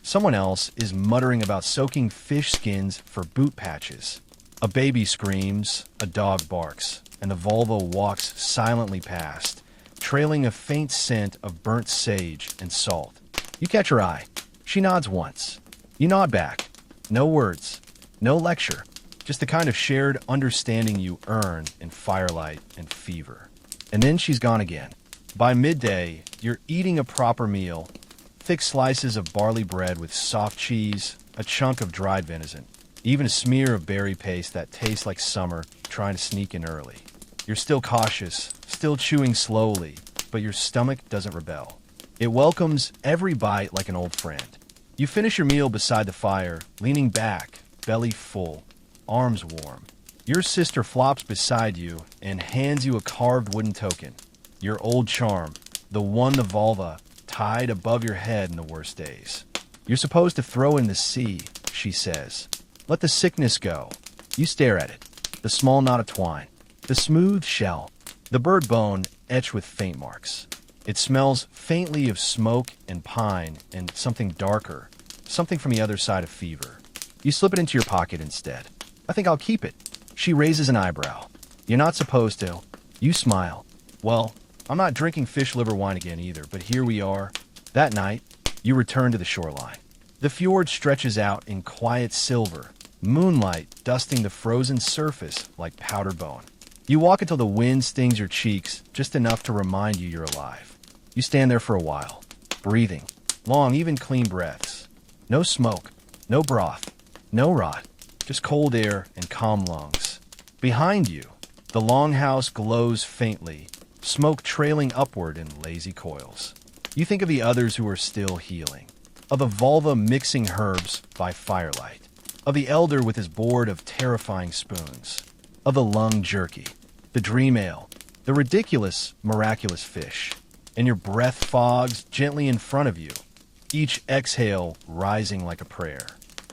Someone else is muttering about soaking fish skins for boot patches. A baby screams, a dog barks, and the vulva walks silently past, trailing a faint scent of burnt sage and salt. You catch her eye. She nods once. You nod back. No words. No lecture. Just the kind of shared understanding you earn in firelight and fever. And then she's gone again. By midday, you're eating a proper meal. Thick slices of barley bread with soft cheese, a chunk of dried venison, even a smear of berry paste that tastes like summer trying to sneak in early. You're still cautious, still chewing slowly, but your stomach doesn't rebel. It welcomes every bite like an old friend. You finish your meal beside the fire, leaning back, belly full, arms warm. Your sister flops beside you and hands you a carved wooden token. Your old charm, the one the vulva tied above your head in the worst days. You're supposed to throw in the sea, she says. Let the sickness go. You stare at it. The small knot of twine. The smooth shell. The bird bone etched with faint marks. It smells faintly of smoke and pine and something darker. Something from the other side of fever. You slip it into your pocket instead. I think I'll keep it. She raises an eyebrow. You're not supposed to. You smile. Well, I'm not drinking fish liver wine again either, but here we are. That night, you return to the shoreline. The fjord stretches out in quiet silver, moonlight dusting the frozen surface like powdered bone. You walk until the wind stings your cheeks just enough to remind you you're alive. You stand there for a while, breathing, long, even clean breaths. No smoke, no broth, no rot, just cold air and calm lungs. Behind you, the longhouse glows faintly, smoke trailing upward in lazy coils. You think of the others who are still healing, of the vulva mixing herbs by firelight, of the elder with his board of terrifying spoons, of the lung jerky, the dream ale, the ridiculous, miraculous fish, and your breath fogs gently in front of you, each exhale rising like a prayer.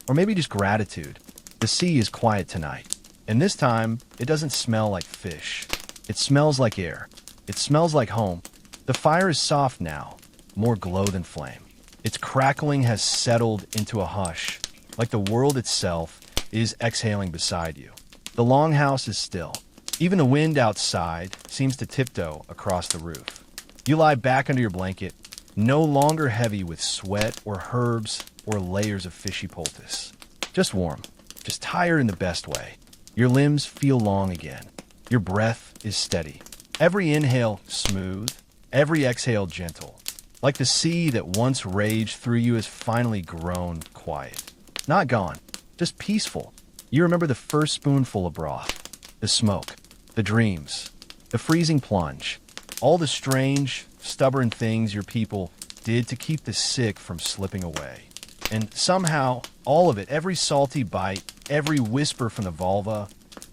Or maybe just gratitude. The sea is quiet tonight, and this time it doesn't smell like fish. It smells like air. It smells like home. The fire is soft now, more glow than flame. Its crackling has settled into a hush, like the world itself is exhaling beside you. The longhouse is still. Even the wind outside seems to tiptoe across the roof. You lie back under your blanket, no longer heavy with sweat or herbs or layers of fishy poultice. Just warm, just tired in the best way. Your limbs feel long again. Your breath is steady. Every inhale smooth, every exhale gentle. Like the sea that once raged through you has finally grown quiet. Not gone, just peaceful. You remember the first spoonful of broth, the smoke, the dreams, the freezing plunge, all the strange, stubborn things your people did to keep the sick from slipping away. And somehow, all of it, every salty bite, every whisper from the vulva,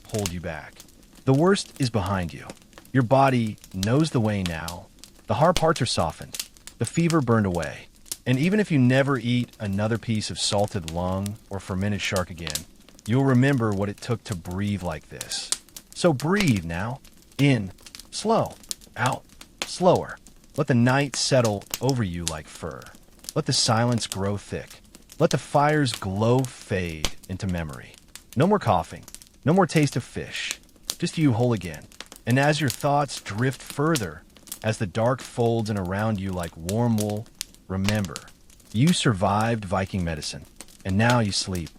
pulled you back. The worst is behind you. Your body knows the way now. The hard parts are softened. The fever burned away. And even if you never eat another piece of salted lung or fermented shark again, you'll remember what it took to breathe like this. So breathe now. In. Slow. Out. Slower. Let the night settle over you like fur. Let the silence grow thick. Let the fire's glow fade into memory. No more coughing. No more taste of fish. Just you whole again. And as your thoughts drift further, as the dark folds in around you like warm wool, remember, you survived Viking medicine, and now you sleep.